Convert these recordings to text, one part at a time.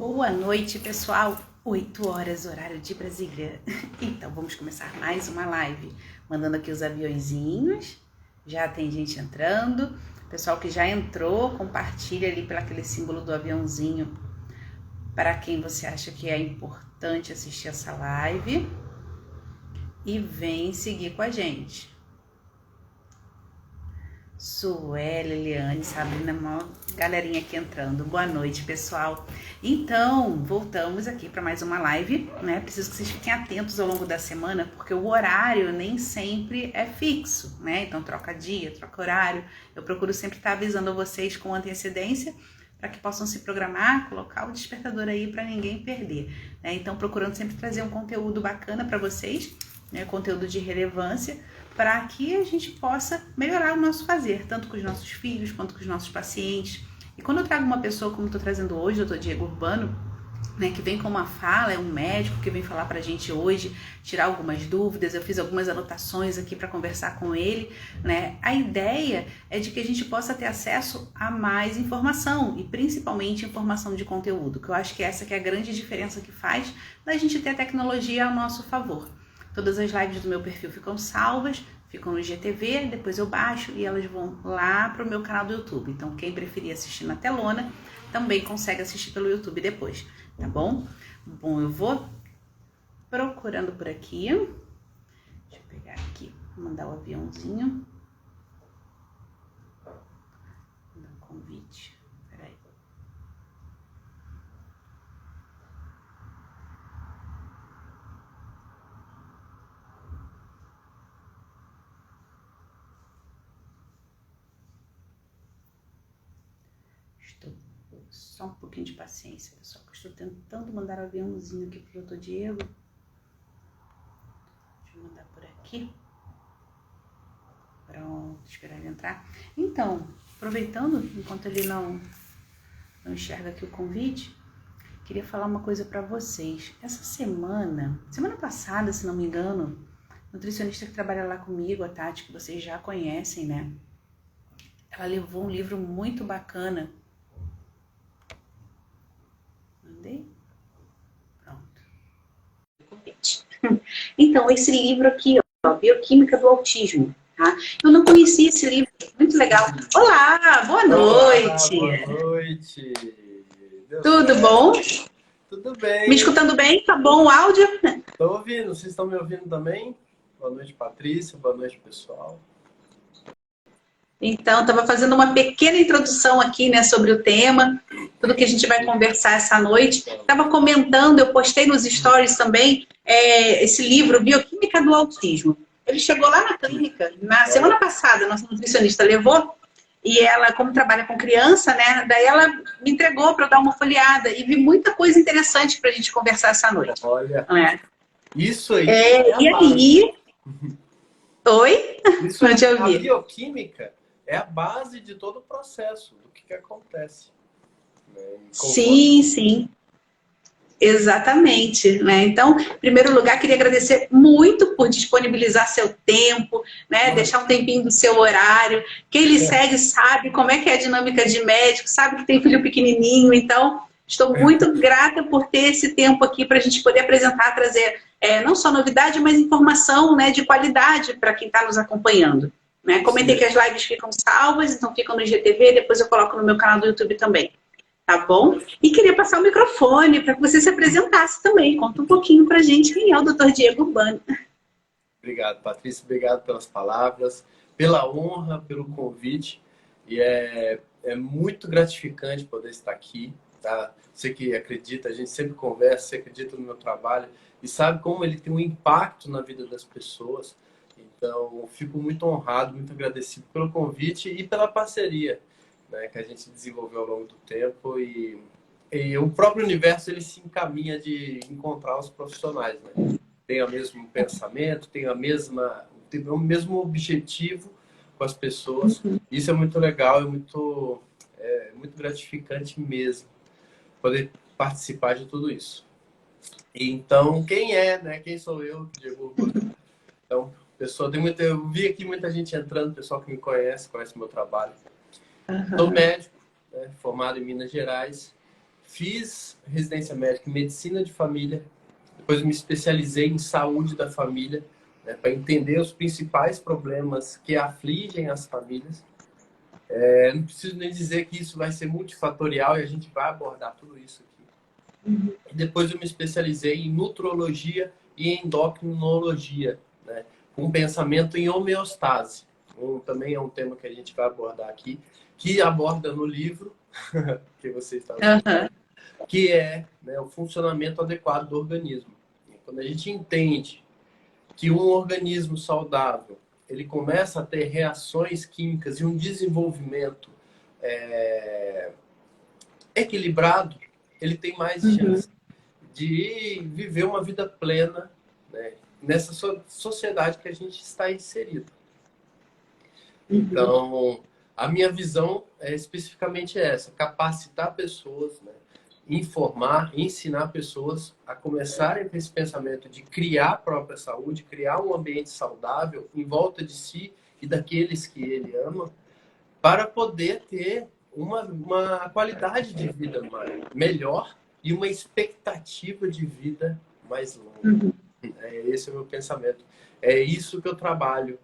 Boa noite, pessoal. 8 horas, horário de Brasília. Então, vamos começar mais uma live. Mandando aqui os aviõezinhos. Já tem gente entrando. Pessoal que já entrou, compartilha ali pelo aquele símbolo do aviãozinho para quem você acha que é importante assistir essa live. E vem seguir com a gente. Sueli, Eliane, Sabrina, uma galerinha aqui entrando. Boa noite, pessoal. Então, voltamos aqui para mais uma live, né? Preciso que vocês fiquem atentos ao longo da semana, porque o horário nem sempre é fixo, né? Então, troca dia, troca horário. Eu procuro sempre estar avisando vocês com antecedência para que possam se programar, colocar o despertador aí para ninguém perder, né? Então, procurando sempre trazer um conteúdo bacana para vocês, né? Conteúdo de relevância, para que a gente possa melhorar o nosso fazer, tanto com os nossos filhos, quanto com os nossos pacientes. E quando eu trago uma pessoa, como estou trazendo hoje, o Dr. Diego Urbano, né, que vem com uma fala, é um médico que vem falar para a gente hoje, tirar algumas dúvidas, eu fiz algumas anotações aqui para conversar com ele, né? A ideia é de que a gente possa ter acesso a mais informação, e principalmente informação de conteúdo, que eu acho que essa que é a grande diferença que faz da gente ter a tecnologia ao nosso favor. Todas as lives do meu perfil ficam salvas, ficam no GTV, depois eu baixo e elas vão lá para o meu canal do YouTube. Então, quem preferir assistir na telona, também consegue assistir pelo YouTube depois, tá bom? Bom, eu vou procurando por aqui. Deixa eu pegar aqui, mandar o aviãozinho. Mandar um convite. Peraí. Só um pouquinho de paciência, pessoal, que eu estou tentando mandar o aviãozinho aqui pro Dr. Diego. Deixa eu mandar por aqui. Pronto, esperar ele entrar. Então, aproveitando, enquanto ele não enxerga aqui o convite, queria falar uma coisa para vocês. Essa semana passada, se não me engano, nutricionista que trabalha lá comigo, a Tati, que vocês já conhecem, né? Ela levou um livro muito bacana. Pronto. Então, esse livro aqui, ó, Bioquímica do Autismo, tá? Eu não conhecia esse livro, muito legal. Olá, boa noite. Olá, boa noite. Tudo bom? Tudo bem. Me escutando bem? Tá bom o áudio? Estou ouvindo, vocês estão me ouvindo também? Boa noite, Patrícia, boa noite, pessoal. Então, estava fazendo uma pequena introdução aqui, né, sobre o tema, tudo que a gente vai conversar essa noite. Estava comentando, eu postei nos stories também, esse livro, Bioquímica do Autismo. Ele chegou lá na clínica, na semana passada, nossa nutricionista levou, e ela, como trabalha com criança, né, daí ela me entregou para eu dar uma folheada, e vi muita coisa interessante para a gente conversar essa noite. Olha, isso aí. E aí... Oi? Isso Não te a ouvi. bioquímica é a base de todo o processo, do que acontece. Né? Sim, sim. Exatamente, né? Então, em primeiro lugar, queria agradecer muito por disponibilizar seu tempo, né? Deixar um tempinho do seu horário. Quem lhe segue sabe como é que é a dinâmica de médico, sabe que tem filho pequenininho, então estou muito grata por ter esse tempo aqui para a gente poder apresentar, trazer não só novidade, mas informação, né, de qualidade para quem está nos acompanhando. Né? Comentei que as lives ficam salvas, então ficam no IGTV, depois eu coloco no meu canal do YouTube também. Tá bom? E queria passar o microfone para que você se apresentasse também. Conta um pouquinho para a gente quem é o Dr. Diego Urbano. Obrigado, Patrícia. Obrigado pelas palavras, pela honra, pelo convite. E é muito gratificante poder estar aqui. Tá? Você que acredita, a gente sempre conversa, você acredita no meu trabalho e sabe como ele tem um impacto na vida das pessoas. Então, fico muito honrado, muito agradecido pelo convite e pela parceria, né, que a gente desenvolveu ao longo do tempo. E o próprio universo ele se encaminha de encontrar os profissionais. Né? Tem o mesmo pensamento, tem o mesmo objetivo com as pessoas. Isso é muito legal, é muito gratificante mesmo poder participar de tudo isso. Então, quem sou eu, Diego Urbano? Então, eu vi aqui muita gente entrando, pessoal que me conhece o meu trabalho. Sou médico, né, formado em Minas Gerais, fiz residência médica em medicina de família, depois me especializei em saúde da família, né, para entender os principais problemas que afligem as famílias. Não preciso nem dizer que isso vai ser multifatorial e a gente vai abordar tudo isso aqui. E depois eu me especializei em nutrologia e endocrinologia, né, com pensamento em homeostase. Também é um tema que a gente vai abordar aqui, que aborda no livro que você está usando, que é, né, o funcionamento adequado do organismo. E quando a gente entende que um organismo saudável ele começa a ter reações químicas e um desenvolvimento equilibrado, ele tem mais chance de viver uma vida plena, né, nessa sociedade que a gente está inserido. Então, a minha visão é especificamente essa: capacitar pessoas, né, informar, ensinar pessoas a começarem com esse pensamento de criar a própria saúde, criar um ambiente saudável em volta de si e daqueles que ele ama, para poder ter uma qualidade de vida melhor e uma expectativa de vida mais longa. Esse é o meu pensamento. É isso que eu trabalho.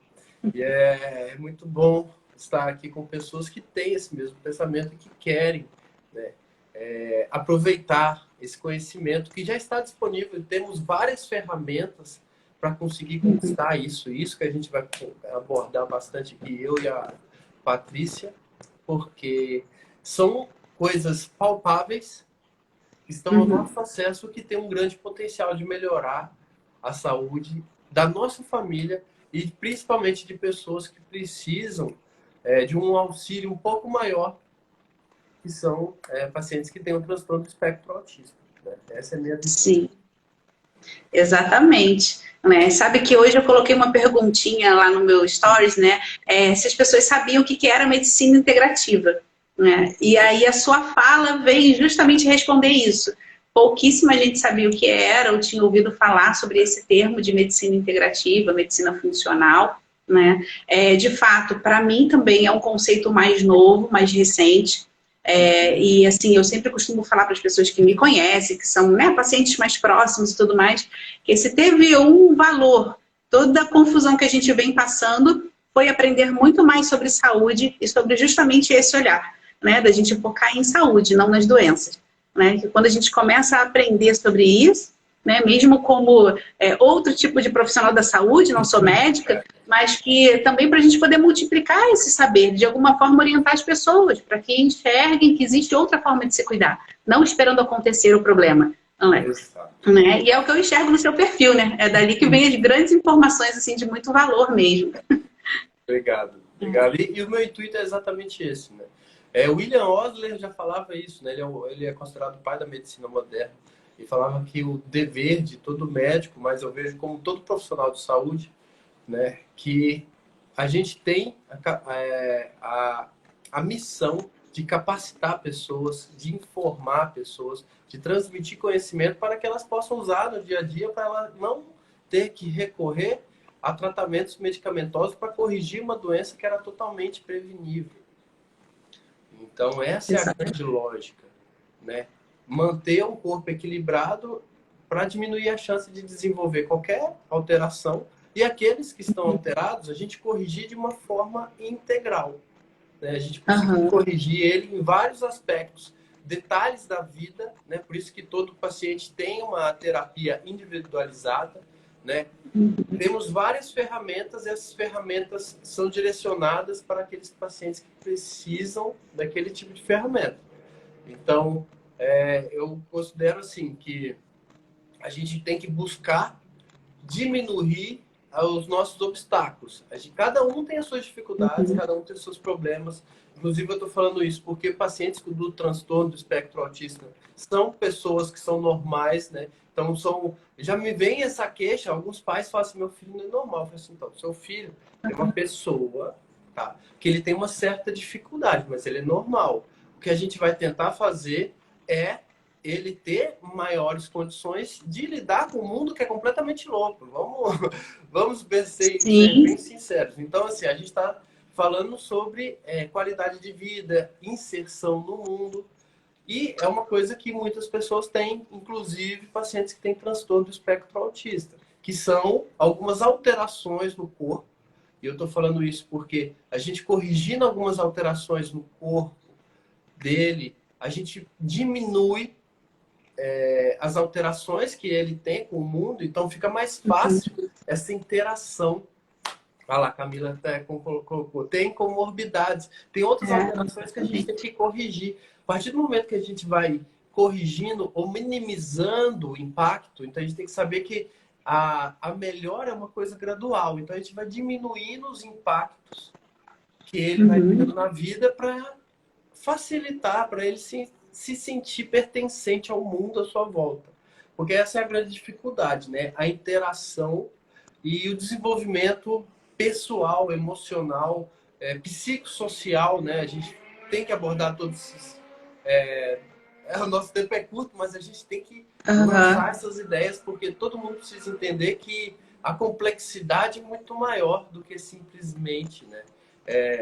E é muito bom estar aqui com pessoas que têm esse mesmo pensamento e que querem, né, aproveitar esse conhecimento que já está disponível. Temos várias ferramentas para conseguir conquistar isso. Isso que a gente vai abordar bastante aqui, eu e a Patrícia, porque são coisas palpáveis que estão ao nosso acesso, que tem um grande potencial de melhorar a saúde da nossa família e principalmente de pessoas que precisam de um auxílio um pouco maior, que são pacientes que têm um transtorno do espectro autista. Né? Essa é a minha visão. Sim, exatamente. Né? Sabe que hoje eu coloquei uma perguntinha lá no meu stories, né? Se as pessoas sabiam o que era medicina integrativa. Né? E aí a sua fala veio justamente responder isso. Pouquíssima gente sabia o que era ou tinha ouvido falar sobre esse termo de medicina integrativa, medicina funcional. Né? De fato, para mim também é um conceito mais novo, mais recente. E assim, eu sempre costumo falar para as pessoas que me conhecem, que são, né, pacientes mais próximos e tudo mais, que se teve um valor, toda a confusão que a gente vem passando foi aprender muito mais sobre saúde e sobre justamente esse olhar, né, da gente focar em saúde, não nas doenças. Né, que quando a gente começa a aprender sobre isso, né, mesmo como outro tipo de profissional da saúde, não sou médica, mas que também para a gente poder multiplicar esse saber, de alguma forma orientar as pessoas, para que enxerguem que existe outra forma de se cuidar, não esperando acontecer o problema. Não é? Né? E é o que eu enxergo no seu perfil, né? É dali que vem as grandes informações assim, de muito valor mesmo. Obrigado. E o meu intuito é exatamente esse, né? William Osler já falava isso, né? Ele é considerado o pai da medicina moderna. E falava que o dever de todo médico, mas eu vejo como todo profissional de saúde, né, que a gente tem a missão de capacitar pessoas, de informar pessoas, de transmitir conhecimento para que elas possam usar no dia a dia, para ela não ter que recorrer a tratamentos medicamentosos para corrigir uma doença que era totalmente prevenível. Então, essa é a grande lógica, né? Manter um corpo equilibrado para diminuir a chance de desenvolver qualquer alteração, e aqueles que estão alterados, a gente corrigir de uma forma integral. Né? A gente conseguir corrigir ele em vários aspectos, detalhes da vida, né? Por isso que todo paciente tem uma terapia individualizada. Né? Temos várias ferramentas, e essas ferramentas são direcionadas para aqueles pacientes que precisam daquele tipo de ferramenta. Então, eu considero assim que a gente tem que buscar diminuir os nossos obstáculos. Cada um tem as suas dificuldades, cada um tem os seus problemas. Inclusive, eu estou falando isso porque pacientes do transtorno do espectro autista são pessoas que são normais, né? Então, já me vem essa queixa, alguns pais falam assim, meu filho não é normal. Eu falo assim, então, seu filho é uma pessoa, tá, que ele tem uma certa dificuldade, mas ele é normal. O que a gente vai tentar fazer é ele ter maiores condições de lidar com um mundo que é completamente louco. Vamos ser bem sinceros. Então, assim, a gente está falando sobre qualidade de vida, inserção no mundo, E é uma coisa que muitas pessoas têm, inclusive pacientes que têm transtorno do espectro autista, que são algumas alterações no corpo. E eu estou falando isso porque a gente corrigindo algumas alterações no corpo dele, a gente diminui as alterações que ele tem com o mundo, então fica mais fácil essa interação. Olha lá, a Camila até colocou. Tem comorbidades, tem outras alterações que a gente tem que corrigir. A partir do momento que a gente vai corrigindo ou minimizando o impacto, então a gente tem que saber que a melhora é uma coisa gradual. Então a gente vai diminuindo os impactos que ele vai tendo na vida para facilitar, para ele se sentir pertencente ao mundo à sua volta. Porque essa é a grande dificuldade, né? A interação e o desenvolvimento pessoal, emocional, psicossocial, né? A gente tem que abordar todos esses... o nosso tempo é curto, mas a gente tem que lançar essas ideias, porque todo mundo precisa entender que a complexidade é muito maior do que simplesmente, né?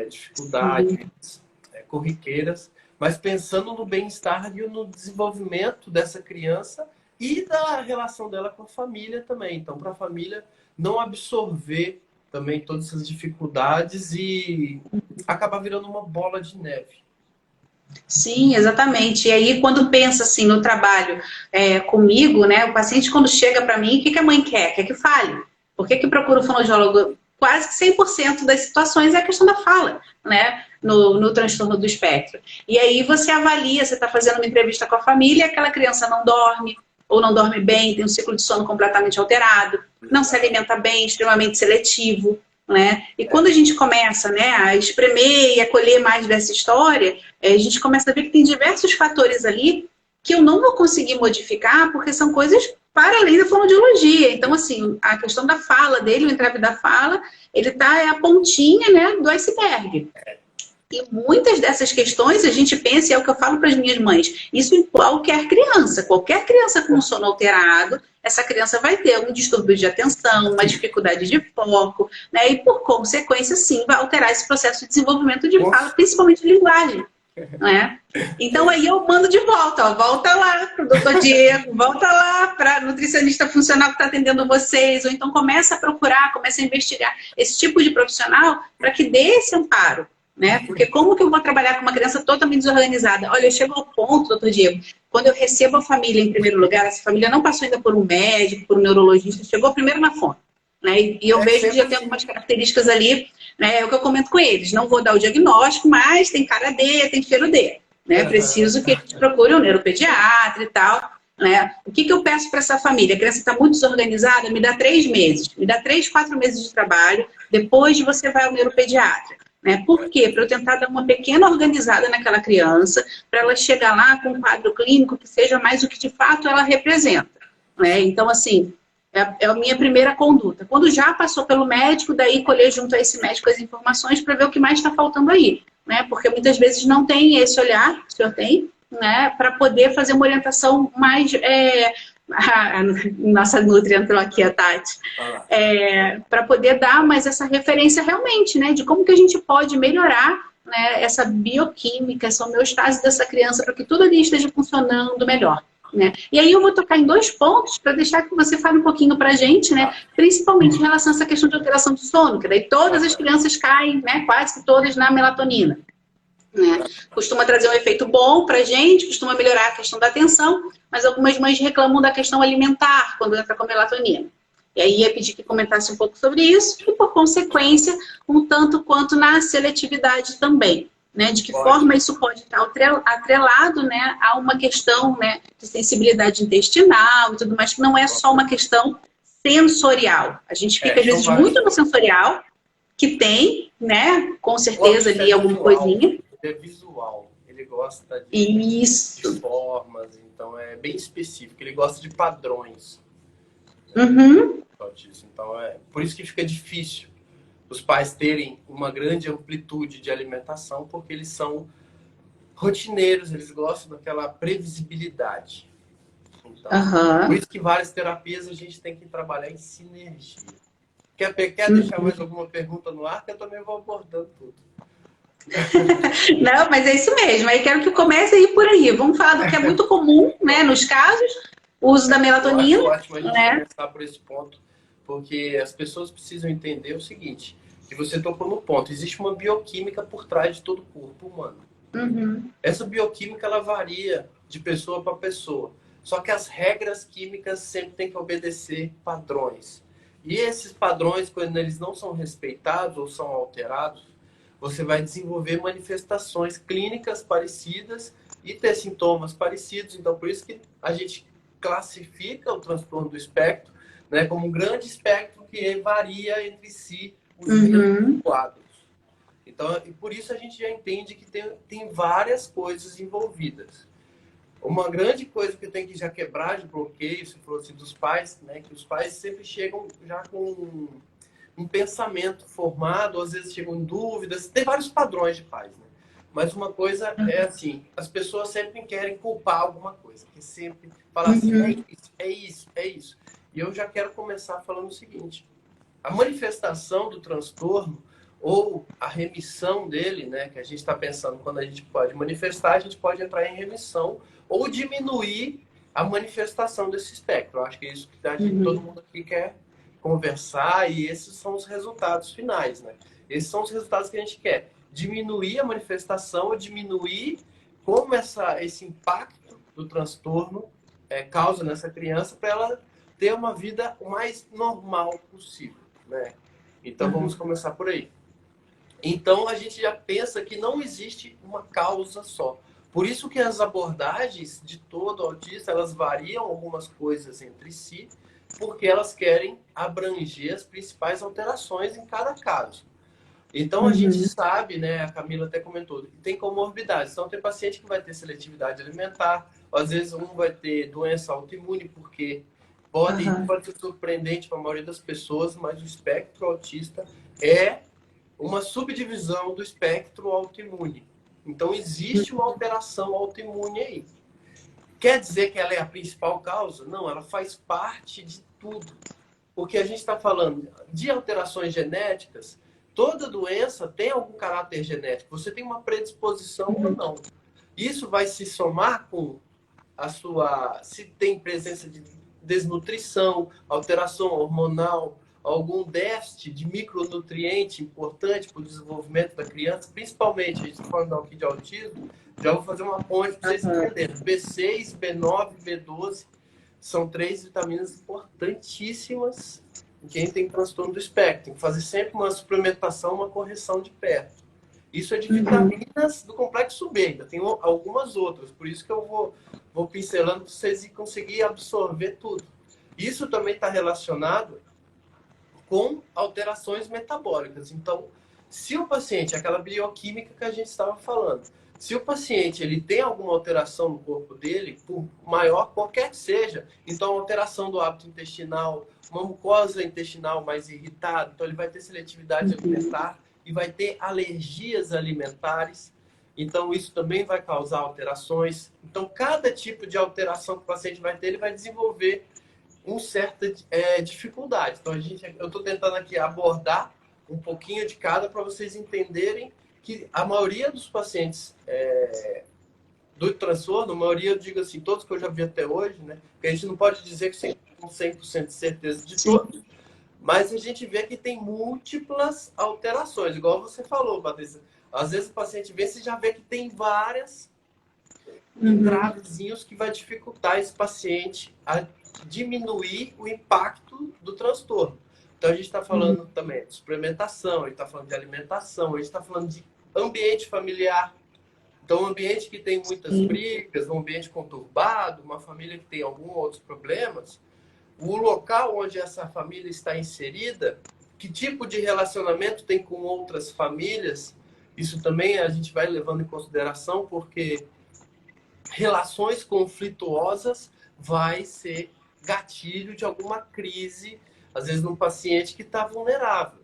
Dificuldades corriqueiras, mas pensando no bem-estar e no desenvolvimento dessa criança e da relação dela com a família também. Então, para a família não absorver também todas essas dificuldades e acabar virando uma bola de neve. Sim, exatamente. E aí, quando pensa assim no trabalho comigo, né, o paciente quando chega para mim, o que a mãe quer? Quer que fale. Por que procura o fonoaudiólogo? Quase que 100% das situações é a questão da fala, né, no transtorno do espectro. E aí você avalia, você está fazendo uma entrevista com a família, aquela criança não dorme, ou não dorme bem, tem um ciclo de sono completamente alterado, não se alimenta bem, extremamente seletivo, né? E quando a gente começa, né, a espremer e a colher mais dessa história, a gente começa a ver que tem diversos fatores ali que eu não vou conseguir modificar porque são coisas para além da fonoaudiologia. Então, assim, a questão da fala dele, o entrave da fala, ele tá a pontinha, né, do iceberg. E muitas dessas questões a gente pensa, e é o que eu falo para as minhas mães, isso em qualquer criança com sono alterado, essa criança vai ter algum distúrbio de atenção, uma dificuldade de foco, né? E por consequência, sim, vai alterar esse processo de desenvolvimento de fala, principalmente de linguagem. Né? Então aí eu mando de volta, volta lá para o doutor Diego, volta lá para a nutricionista funcional que está atendendo vocês, ou então começa a procurar, começa a investigar esse tipo de profissional para que dê esse amparo. Né? Porque como que eu vou trabalhar com uma criança totalmente desorganizada? Olha, eu chego ao ponto, doutor Diego, quando eu recebo a família em primeiro lugar, essa família não passou ainda por um médico, por um neurologista, chegou primeiro na fonte. Né? E eu vejo que já tem algumas características ali, né? É o que eu comento com eles. Não vou dar o diagnóstico, mas tem cara D, tem cheiro D. Né? Preciso que a gente procure um neuropediatra e tal. Né? O que eu peço para essa família? A criança está muito desorganizada, me dá 3 meses. Me dá 3, 4 meses de trabalho, depois você vai ao neuropediatra. Né? Por quê? Para eu tentar dar uma pequena organizada naquela criança, para ela chegar lá com um quadro clínico que seja mais o que de fato ela representa. Né? Então, assim, é a minha primeira conduta. Quando já passou pelo médico, daí colher junto a esse médico as informações para ver o que mais está faltando aí. Né? Porque muitas vezes não tem esse olhar, o senhor tem, né? Para poder fazer uma orientação mais... a nossa Nutri entrou aqui, a Tati, para poder dar mais essa referência realmente, né, de como que a gente pode melhorar, né, essa bioquímica, essa homeostase dessa criança para que tudo ali esteja funcionando melhor. Né? E aí eu vou tocar em 2 pontos para deixar que você fale um pouquinho para a gente, né, principalmente em relação a essa questão de alteração do sono, que daí todas as crianças caem, né, quase que todas na melatonina. Né? Costuma trazer um efeito bom pra gente, costuma melhorar a questão da atenção, mas algumas mães reclamam da questão alimentar quando entra com melatonina. E aí ia pedir que comentasse um pouco sobre isso e, por consequência, um tanto quanto na seletividade também. Né? De que forma isso pode estar atrelado, né, a uma questão, né, de sensibilidade intestinal e tudo mais, que não é só uma questão sensorial. A gente fica, às vezes, muito no sensorial, que tem, né, com certeza ali alguma coisinha. É visual, ele gosta de formas, então é bem específico, ele gosta de padrões. Então é por isso que fica difícil os pais terem uma grande amplitude de alimentação, porque eles são rotineiros, eles gostam daquela previsibilidade. Então, por isso que várias terapias a gente tem que trabalhar em sinergia. Quer deixar mais alguma pergunta no ar? Que eu também vou abordando tudo. Não, mas é isso mesmo. Aí quero que comece a ir por aí. Vamos falar do que é muito comum, né, nos casos, o uso da Eu acho melatonina, ótimo a gente né? começar por esse ponto, porque as pessoas precisam entender o seguinte, que você tocou no ponto, existe uma bioquímica por trás de todo o corpo humano. Uhum, Essa bioquímica, ela varia de pessoa para pessoa. Só que as regras químicas sempre têm que obedecer padrões. E esses padrões, quando eles não são respeitados ou são alterados, você vai desenvolver manifestações clínicas parecidas e ter sintomas parecidos. Então, por isso que a gente classifica o transtorno do espectro, né, como um grande espectro que varia entre si os mesmos uhum, quadros. Então, e por isso a gente já entende que tem várias coisas envolvidas. Uma grande coisa que tem que já quebrar de bloqueio, se for assim, dos pais, né, que os pais sempre chegam já com um pensamento formado, às vezes chegam em dúvidas, tem vários padrões de pais, né? Mas uma coisa é assim, as pessoas sempre querem culpar alguma coisa, que sempre falar assim, é uhum, isso, é isso, é isso. E eu já quero começar falando o seguinte, a manifestação do transtorno ou a remissão dele, né, que a gente está pensando quando a gente pode manifestar, a gente pode entrar em remissão ou diminuir a manifestação desse espectro. Eu acho que é isso que todo uhum, mundo aqui quer conversar e esses são os resultados finais, né? Esses são os resultados que a gente quer. Diminuir a manifestação ou diminuir como esse impacto do transtorno causa nessa criança para ela ter uma vida o mais normal possível, né? Então vamos uhum, começar por aí. Então a gente já pensa que não existe uma causa só. Por isso que as abordagens de todo autista, elas variam algumas coisas entre si, porque elas querem abranger as principais alterações em cada caso. Então a gente uhum, sabe, né, a Camila até comentou, que tem comorbidades. Então tem paciente que vai ter seletividade alimentar, ou às vezes um vai ter doença autoimune, porque uhum, pode ser surpreendente para a maioria das pessoas, mas o espectro autista é uma subdivisão do espectro autoimune. Então existe uma alteração autoimune aí. Quer dizer que ela é a principal causa? Não, ela faz parte de tudo. Porque a gente está falando de alterações genéticas, toda doença tem algum caráter genético. Você tem uma predisposição ou uhum, não. Isso vai se somar com a sua. Se tem presença de desnutrição, alteração hormonal, algum déficit de micronutriente importante para o desenvolvimento da criança, principalmente, a gente está falando aqui de autismo, já vou fazer uma ponte para vocês uhum. entenderem. B6, B9, B12 são três vitaminas importantíssimas em quem tem transtorno do espectro. Tem que fazer sempre uma suplementação, uma correção de perto. Isso é de Uhum. vitaminas do complexo B, ainda tem algumas outras, por isso que eu vou pincelando para vocês conseguirem absorver tudo. Isso também está relacionado com alterações metabólicas. Então, se o paciente, aquela bioquímica que a gente estava falando, se o paciente ele tem alguma alteração no corpo dele, por maior qualquer que seja, então alteração do hábito intestinal, uma mucosa intestinal mais irritada, então ele vai ter seletividade alimentar e vai ter alergias alimentares. Então isso também vai causar alterações. Então cada tipo de alteração que o paciente vai ter, ele vai desenvolver uma certa dificuldade. Então, eu estou tentando aqui abordar um pouquinho de cada para vocês entenderem que a maioria dos pacientes do transtorno, a maioria, eu digo assim, todos que eu já vi até hoje, né? Porque a gente não pode dizer que com 100% de certeza de Sim. todos, mas a gente vê que tem múltiplas alterações, igual você falou, Patrícia. Às vezes o paciente vê, você já vê que tem várias Uhum. entravezinhos que vai dificultar esse paciente a diminuir o impacto do transtorno. Então, a gente está Uhum. falando também de suplementação, a gente está falando de alimentação, a gente está falando de ambiente familiar. Então, um ambiente que tem muitas Sim. brigas, um ambiente conturbado, uma família que tem alguns outros problemas, o local onde essa família está inserida, que tipo de relacionamento tem com outras famílias, isso também a gente vai levando em consideração, porque relações conflituosas vai ser gatilho de alguma crise, às vezes num paciente que está vulnerável.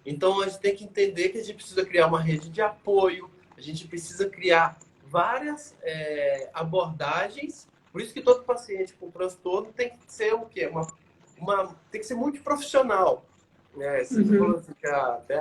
Então a gente tem que entender que a gente precisa criar uma rede de apoio, a gente precisa criar várias abordagens. Por isso que todo paciente com transtorno tem que ser o quê? Tem que ser multiprofissional. Né? Você falou Uhum. assim que até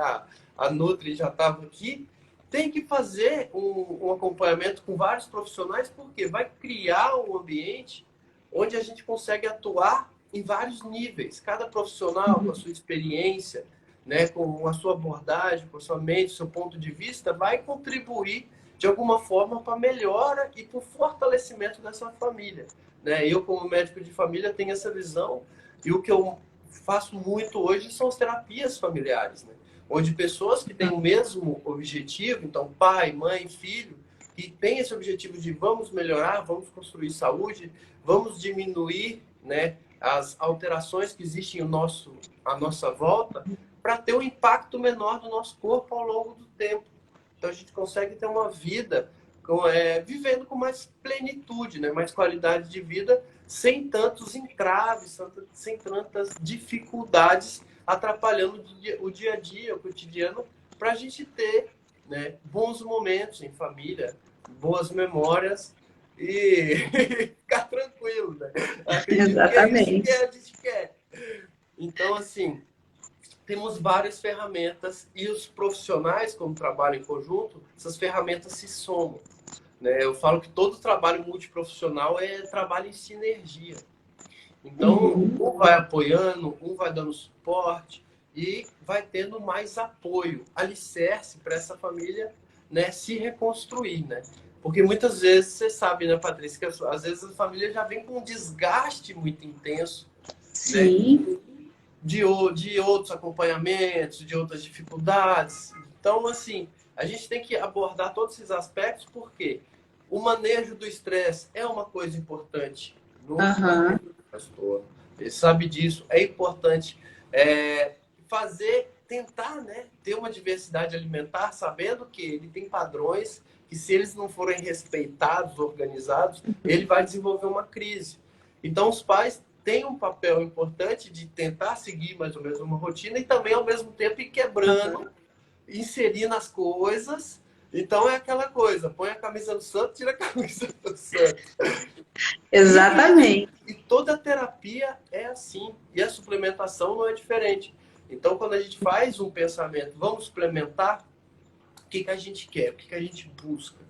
a Nutri já estava aqui. tem que fazer um acompanhamento com vários profissionais, porque vai criar um ambiente onde a gente consegue atuar em vários níveis. Cada profissional, com a sua experiência, né, com a sua abordagem, com a sua mente, seu ponto de vista, vai contribuir de alguma forma para a melhora e para o fortalecimento dessa família. Né? Eu, como médico de família, tenho essa visão, e o que eu faço muito hoje são as terapias familiares, né? Onde pessoas que têm o mesmo objetivo, então pai, mãe, filho, que têm esse objetivo de vamos melhorar, vamos construir saúde, vamos diminuir, né, as alterações que existem à nossa volta, para ter um impacto menor no nosso corpo ao longo do tempo. Então a gente consegue ter uma vida vivendo com mais plenitude, né, mais qualidade de vida, sem tantos entraves, sem tantas dificuldades atrapalhando o dia a dia, o cotidiano, para a gente ter, né, bons momentos em família, boas memórias e ficar tranquilo, né? Acredito Exatamente. que é isso que a gente quer. Então, assim, temos várias ferramentas e os profissionais, como trabalham em conjunto, essas ferramentas se somam. Né? Eu falo que todo trabalho multiprofissional é trabalho em sinergia. Então, um vai apoiando, um vai dando suporte e vai tendo mais apoio, alicerce para essa família, né, se reconstruir, né? Porque muitas vezes, você sabe, né, Patrícia, que às vezes a família já vem com um desgaste muito intenso, Sim. né? De outros acompanhamentos, de outras dificuldades. Então, assim, a gente tem que abordar todos esses aspectos, porque o manejo do estresse é uma coisa importante no manejo do transtorno. Ele sabe disso, é importante tentar, né, ter uma diversidade alimentar, sabendo que ele tem padrões que, se eles não forem respeitados, organizados, ele vai desenvolver uma crise. Então, os pais têm um papel importante de tentar seguir mais ou menos uma rotina e também, ao mesmo tempo, ir quebrando, inserindo as coisas. Então, é aquela coisa, põe a camisa do santo, tira a camisa do santo. Exatamente. E toda a terapia é assim. E a suplementação não é diferente. Então, quando a gente faz um pensamento, vamos suplementar, o que a gente quer? O que a gente busca?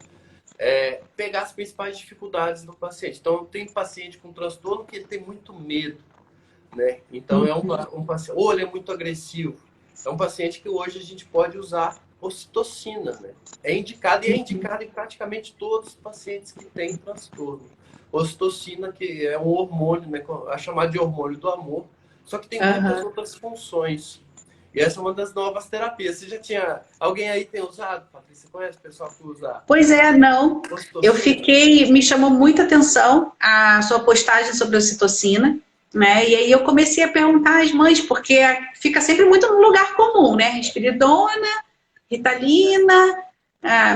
Pegar as principais dificuldades do paciente. Então, tem paciente com transtorno que ele tem muito medo, né? Então, é um paciente, ou ele é muito agressivo. É um paciente que hoje a gente pode usar ocitocina, né? É indicado em praticamente todos os pacientes que têm transtorno. Ocitocina, que é um hormônio, né? É chamado de hormônio do amor, só que tem muitas outras funções. E essa é uma das novas terapias. Você já tinha... Alguém aí tem usado, Patrícia? Conhece o pessoal que usa? Pois é, não. Ocitocina? Me chamou muita atenção a sua postagem sobre a ocitocina, né? E aí eu comecei a perguntar às mães, porque fica sempre muito no lugar comum, né? Risperidona, Ritalina,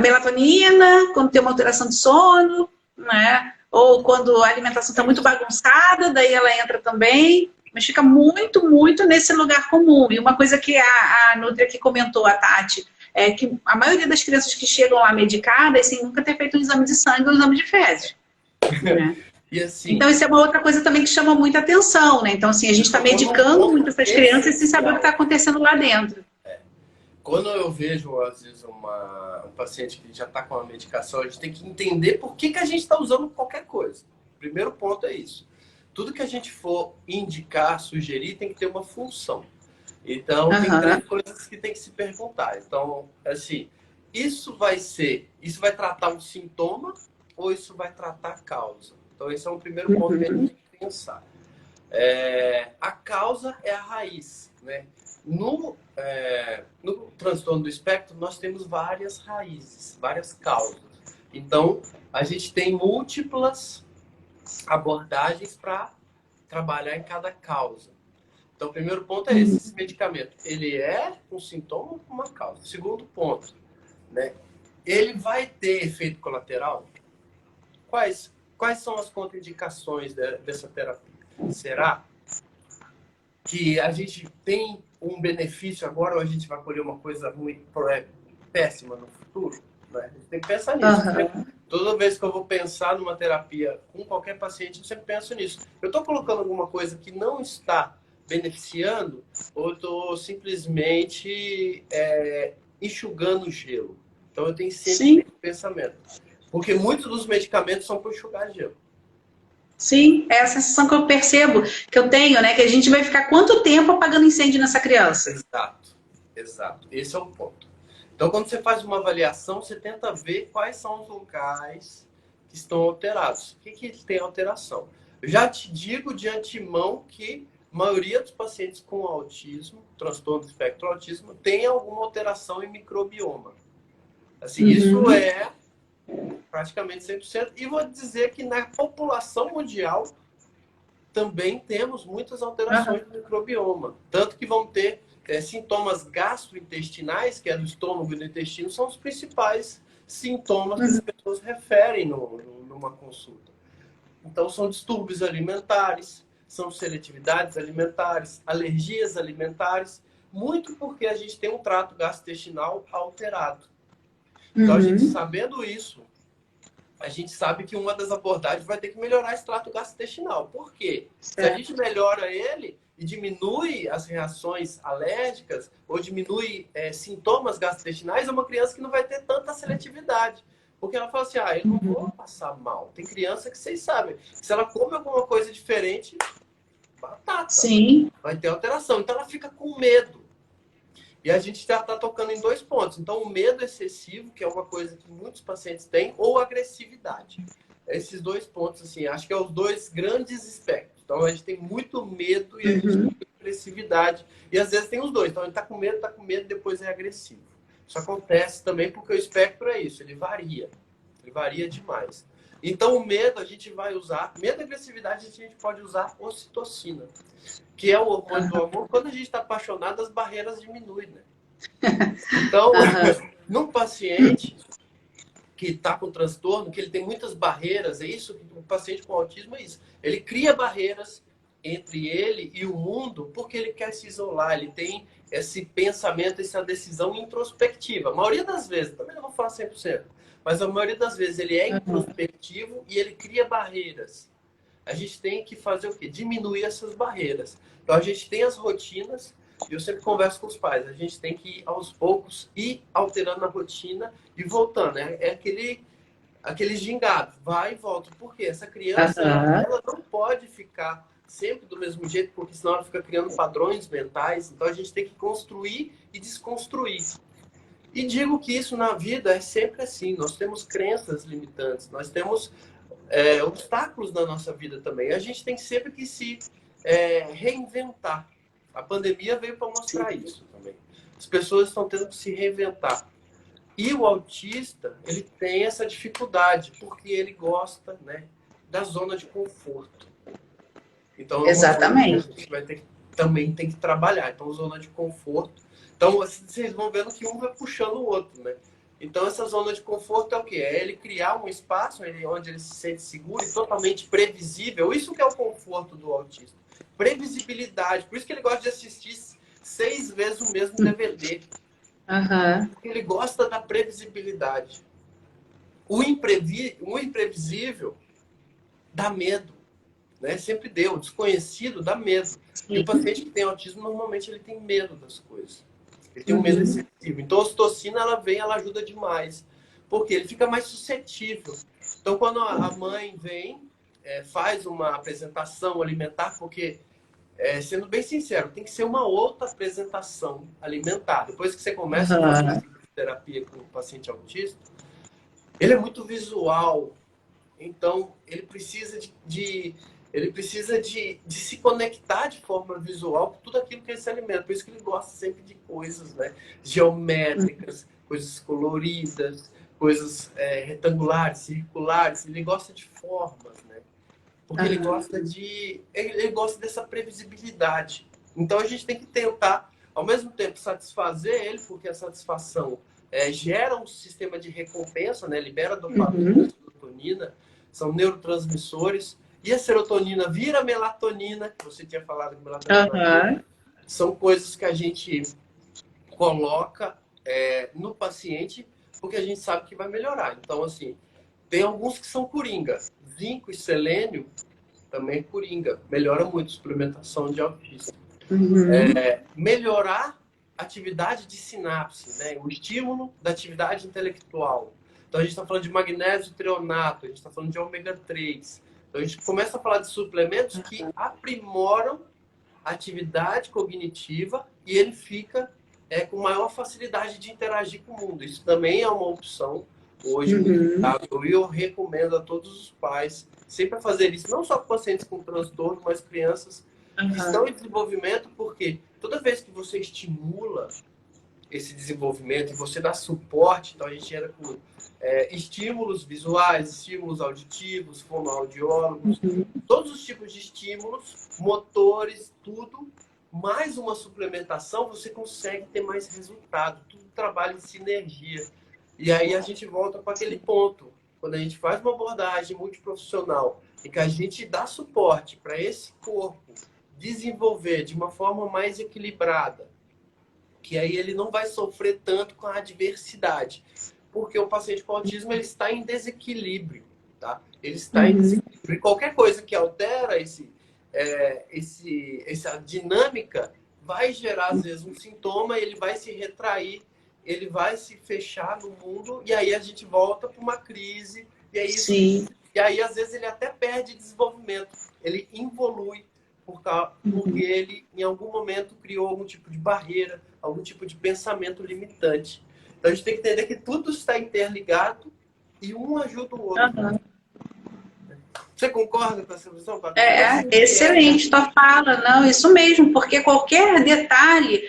melatonina, quando tem uma alteração de sono, né? Ou quando a alimentação está muito bagunçada, daí ela entra também. Mas fica muito, muito nesse lugar comum. E uma coisa que a Nutri aqui comentou, a Tati, é que a maioria das crianças que chegam lá medicadas, sem nunca ter feito um exame de sangue ou um exame de fezes. Né? E assim, então, isso é uma outra coisa também que chama muita atenção, né? Então, assim, a gente está medicando muito essas crianças sem saber o que está acontecendo lá dentro. Quando eu vejo, às vezes, um paciente que já está com a medicação, a gente tem que entender por que a gente está usando qualquer coisa. O primeiro ponto é isso. Tudo que a gente for indicar, sugerir, tem que ter uma função. Então, tem 3 coisas que tem que se perguntar. Então, assim, isso vai tratar um sintoma ou isso vai tratar a causa? Então, esse é o primeiro ponto que a gente tem que pensar. A causa é a raiz, né? No transtorno do espectro, nós temos várias raízes, várias causas. Então, a gente tem múltiplas abordagens para trabalhar em cada causa. Então, o primeiro ponto é esse medicamento. Ele é um sintoma ou uma causa? Segundo ponto, né? Ele vai ter efeito colateral? Quais são as contraindicações dessa terapia? Será que a gente tem um benefício agora ou a gente vai colher uma coisa ruim, péssima no futuro? Né? A gente tem que pensar nisso. Toda vez que eu vou pensar numa terapia com qualquer paciente, eu sempre penso nisso. Eu estou colocando alguma coisa que não está beneficiando ou eu estou simplesmente enxugando o gelo? Então eu tenho sempre Sim. esse pensamento. Porque muitos dos medicamentos são para enxugar gelo. Sim, é a sensação que eu percebo, que eu tenho, né? Que a gente vai ficar quanto tempo apagando incêndio nessa criança? Exato, exato. Esse é o ponto. Então, quando você faz uma avaliação, você tenta ver quais são os locais que estão alterados. O que que tem alteração? Eu já te digo de antemão que a maioria dos pacientes com autismo, transtorno do espectro autismo, tem alguma alteração em microbioma. Assim, isso é praticamente 100%. E vou dizer que na população mundial também temos muitas alterações no microbioma. Tanto que vão ter sintomas gastrointestinais, que é do estômago e do intestino, são os principais sintomas que as pessoas referem numa consulta. Então, são distúrbios alimentares, são seletividades alimentares, alergias alimentares, muito porque a gente tem um trato gastrointestinal alterado. Então, a gente sabendo isso, a gente sabe que uma das abordagens vai ter que melhorar esse trato gastrointestinal. Por quê? Se a gente melhora ele e diminui as reações alérgicas ou diminui sintomas gastrointestinais, é uma criança que não vai ter tanta seletividade. Porque ela fala assim, eu não vou passar mal. Tem criança que vocês sabem, se ela come alguma coisa diferente, batata. Sim. Vai ter alteração. Então ela fica com medo. E a gente já está tocando em 2 pontos. Então, o medo excessivo, que é uma coisa que muitos pacientes têm, ou agressividade. Esses 2 pontos, assim, acho que é os 2 grandes espectros. Então, a gente tem muito medo e a gente tem muita agressividade. E, às vezes, tem os 2. Então, a gente está com medo, depois é agressivo. Isso acontece também porque o espectro é isso, ele varia. Ele varia demais. Então, o medo a gente vai usar... Medo e agressividade a gente pode usar ocitocina, que é o hormônio do amor. Quando a gente está apaixonado, as barreiras diminuem, né? Então, num paciente que está com transtorno, que ele tem muitas barreiras, é isso, o paciente com autismo é isso. Ele cria barreiras entre ele e o mundo porque ele quer se isolar, ele tem esse pensamento, essa decisão introspectiva. A maioria das vezes, também não vou falar 100%, mas a maioria das vezes ele é introspectivo e ele cria barreiras. A gente tem que fazer o quê? Diminuir essas barreiras. Então, a gente tem as rotinas, e eu sempre converso com os pais, a gente tem que, aos poucos, ir alterando a rotina e voltando. É aquele gingado, vai e volta. Por quê? Essa criança, ela não pode ficar sempre do mesmo jeito, porque senão ela fica criando padrões mentais. Então, a gente tem que construir e desconstruir. E digo que isso na vida é sempre assim. Nós temos crenças limitantes, nós temos obstáculos na nossa vida também. A gente tem sempre que se reinventar. A pandemia veio para mostrar isso também. As pessoas estão tendo que se reinventar. E o autista, ele tem essa dificuldade, porque ele gosta, né, da zona de conforto. Então, Exatamente. A gente vai também tem que trabalhar. Então, zona de conforto. Então, vocês vão vendo que um vai puxando o outro, né? Então, essa zona de conforto é o quê? É ele criar um espaço onde ele se sente seguro e totalmente previsível. Isso que é o conforto do autista. Previsibilidade. Por isso que ele gosta de assistir 6 vezes o mesmo DVD. Porque ele gosta da previsibilidade. O imprevisível dá medo. Né? Sempre deu. O desconhecido dá medo. E o paciente que tem autismo, normalmente, ele tem medo das coisas. Ele tem um medo excessivo. Então, a ocitocina, ela ajuda demais. Porque ele fica mais suscetível. Então, quando a mãe vem, faz uma apresentação alimentar, porque, sendo bem sincero, tem que ser uma outra apresentação alimentar. Depois que você começa a fazer terapia com o paciente autista, ele é muito visual. Então, ele precisa de se conectar de forma visual com tudo aquilo que ele se alimenta. Por isso que ele gosta sempre de coisas, né, geométricas, coisas coloridas, coisas retangulares, circulares. Ele gosta de formas, né? Porque ele gosta dessa previsibilidade. Então a gente tem que tentar, ao mesmo tempo, satisfazer ele, porque a satisfação gera um sistema de recompensa, né? Libera dopamina, serotonina, são neurotransmissores. E a serotonina vira melatonina, que você tinha falado que melatonina são coisas que a gente coloca no paciente porque a gente sabe que vai melhorar. Então, assim, tem alguns que são coringa. Zinco e selênio também é coringa. Melhora muito a suplementação de autista. Melhorar atividade de sinapse, né? O estímulo da atividade intelectual. Então, a gente está falando de magnésio treonato, a gente está falando de ômega 3. Então, a gente começa a falar de suplementos que aprimoram a atividade cognitiva e ele fica com maior facilidade de interagir com o mundo. Isso também é uma opção hoje muito viável. E eu recomendo a todos os pais sempre fazer isso, não só com pacientes com transtorno, mas crianças que estão em desenvolvimento, porque toda vez que você estimula esse desenvolvimento e você dá suporte, então a gente entra com estímulos visuais, estímulos auditivos, fonoaudiólogos, todos os tipos de estímulos, motores, tudo, mais uma suplementação, você consegue ter mais resultado. Tudo trabalha em sinergia. E aí a gente volta para aquele ponto, quando a gente faz uma abordagem multiprofissional e que a gente dá suporte para esse corpo desenvolver de uma forma mais equilibrada, que aí ele não vai sofrer tanto com a adversidade. Porque o paciente com autismo ele está em desequilíbrio, tá? Ele está em desequilíbrio. E qualquer coisa que altera essa dinâmica vai gerar, às vezes, um sintoma, ele vai se retrair, ele vai se fechar no mundo, e aí a gente volta para uma crise, e aí, às vezes, ele até perde desenvolvimento, ele involui, porque ele, em algum momento, criou algum tipo de barreira, algum tipo de pensamento limitante. Então, a gente tem que entender que tudo está interligado e um ajuda o outro. Você concorda com essa visão, Patrícia? Excelente tua fala, não, isso mesmo, porque qualquer detalhe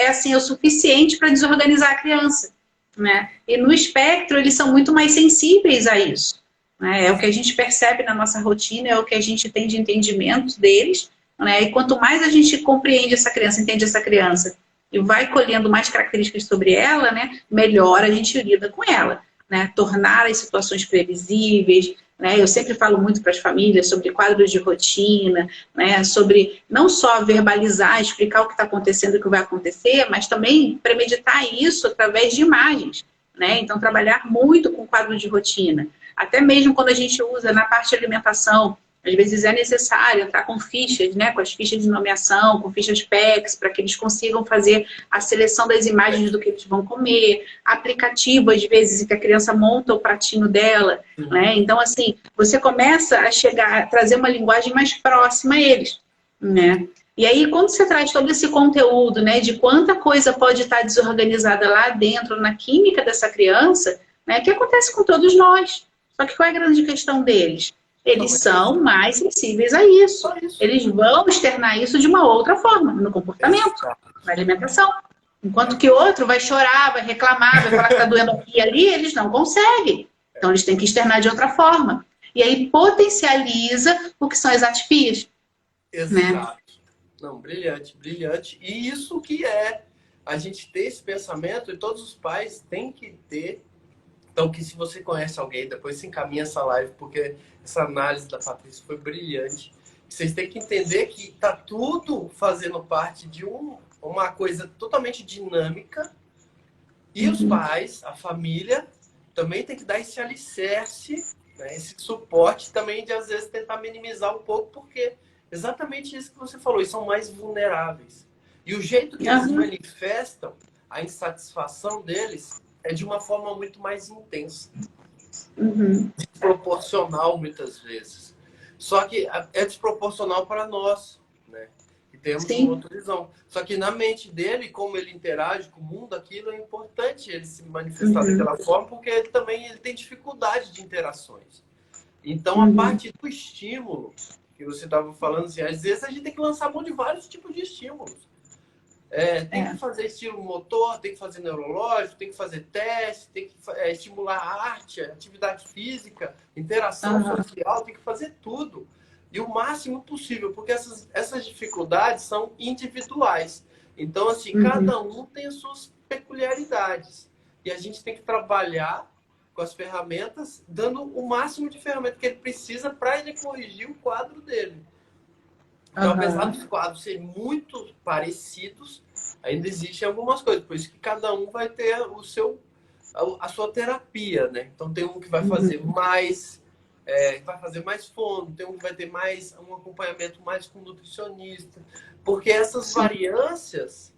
assim, é o suficiente para desorganizar a criança, né? E no espectro eles são muito mais sensíveis a isso, né? É o que a gente percebe na nossa rotina, é o que a gente tem de entendimento deles, né? E quanto mais a gente compreende essa criança, entende essa criança e vai colhendo mais características sobre ela, né? Melhor a gente lida com ela, né? Tornar as situações previsíveis, né? Eu sempre falo muito para as famílias sobre quadros de rotina, né? Sobre não só verbalizar, explicar o que está acontecendo e o que vai acontecer, mas também premeditar isso através de imagens, né? Então, trabalhar muito com quadro de rotina. Até mesmo quando a gente usa na parte de alimentação, às vezes é necessário entrar com fichas, né? Com as fichas de nomeação, com fichas PECs, para que eles consigam fazer a seleção das imagens do que eles vão comer. Aplicativo, às vezes, em que a criança monta o pratinho dela, né? Então, assim, você começa a chegar, a trazer uma linguagem mais próxima a eles, né? E aí, quando você traz todo esse conteúdo, né? De quanta coisa pode estar desorganizada lá dentro, na química dessa criança, né? Que acontece com todos nós. Só que qual é a grande questão deles? Eles são mais sensíveis a isso. Eles vão externar isso de uma outra forma, no comportamento, na alimentação. Enquanto que outro vai chorar, vai reclamar, vai falar que está doendo aqui e ali, eles não conseguem. Então, eles têm que externar de outra forma. E aí potencializa o que são as atipias. Exato. Né? Não, brilhante, brilhante. E isso que é a gente ter esse pensamento, e todos os pais têm que ter. Então, que se você conhece alguém, depois se encaminha essa live, porque essa análise da Patrícia foi brilhante. Vocês têm que entender que está tudo fazendo parte de uma coisa totalmente dinâmica. E os pais, a família, também tem que dar esse alicerce, né, esse suporte também de, às vezes, tentar minimizar um pouco, porque exatamente isso que você falou, eles são mais vulneráveis. E o jeito que eles manifestam a insatisfação deles é de uma forma muito mais intensa. Desproporcional, muitas vezes. Só que é desproporcional para nós, né? Que temos uma outra visão. Só que na mente dele, como ele interage com o mundo, aquilo é importante ele se manifestar daquela forma, porque ele também tem dificuldade de interações. Então, a parte do estímulo, que você estava falando, assim, às vezes a gente tem que lançar mão de vários tipos de estímulos. Tem que fazer estímulo motor, tem que fazer neurológico, tem que fazer teste, tem que estimular a arte, a atividade física, interação social, tem que fazer tudo. E o máximo possível, porque essas dificuldades são individuais. Então, assim, cada um tem as suas peculiaridades. E a gente tem que trabalhar com as ferramentas, dando o máximo de ferramenta que ele precisa para ele corrigir o quadro dele. Então, apesar dos quadros serem muito parecidos, ainda existem algumas coisas. Por isso que cada um vai ter a sua terapia, né? Então, tem um que vai fazer mais fono, tem um que vai ter mais um acompanhamento mais com nutricionista. Porque essas variâncias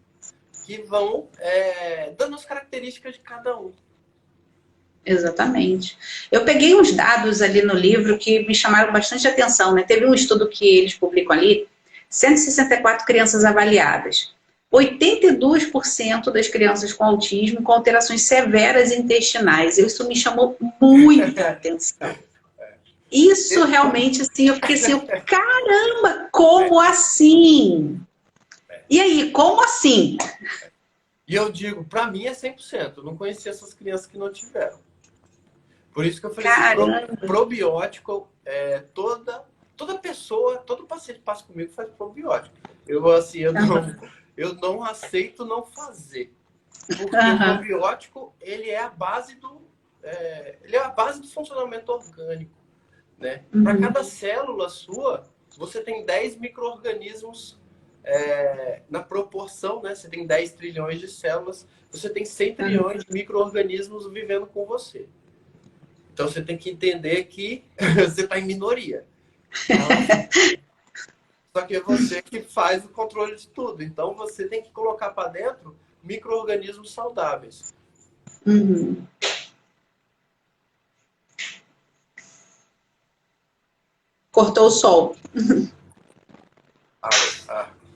que vão dando as características de cada um. Exatamente. Eu peguei uns dados ali no livro que me chamaram bastante atenção, né? Teve um estudo que eles publicam ali, 164 crianças avaliadas. 82% das crianças com autismo com alterações severas intestinais. Isso me chamou muita atenção. Isso realmente, assim, eu fiquei assim, caramba, como assim? E aí, como assim? E eu digo, para mim é 100%. Eu não conhecia essas crianças que não tiveram. Por isso que eu falei assim, probiótico, toda pessoa, todo paciente que passa comigo faz probiótico. Eu não aceito não fazer. Porque o probiótico, ele é a base do funcionamento orgânico. Né? Para cada célula sua, você tem 10 micro-organismos na proporção, né? Você tem 10 trilhões de células, você tem 100 trilhões de micro-organismos vivendo com você. Então você tem que entender que você está em minoria. Só que é você que faz o controle de tudo. Então você tem que colocar para dentro micro-organismos saudáveis. Cortou o sol.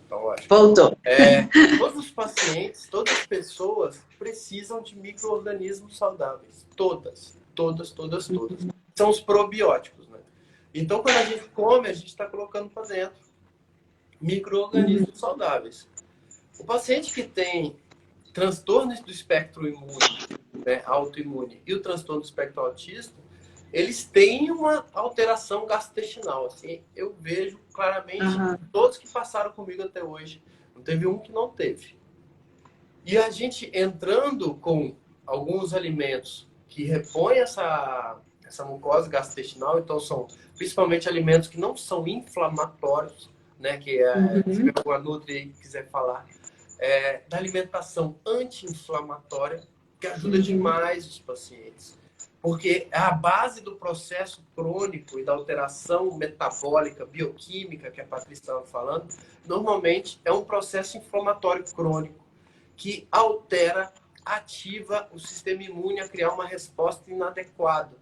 Então, ótimo. Voltou. Todos os pacientes, todas as pessoas precisam de micro-organismos saudáveis. Todas. São os probióticos, né? Então, quando a gente come, a gente está colocando para dentro micro-organismos saudáveis. O paciente que tem transtornos do espectro imune, né, autoimune, e o transtorno do espectro autista, eles têm uma alteração gastrointestinal. Assim, eu vejo claramente todos que passaram comigo até hoje. Não teve um que não teve. E a gente entrando com alguns alimentos que repõem essa mucosa gastrointestinal, então são principalmente alimentos que não são inflamatórios, né, que se alguma nutri quiser falar, da alimentação anti-inflamatória, que ajuda demais os pacientes. Porque a base do processo crônico e da alteração metabólica, bioquímica, que a Patrícia estava falando, normalmente é um processo inflamatório crônico que ativa o sistema imune a criar uma resposta inadequada.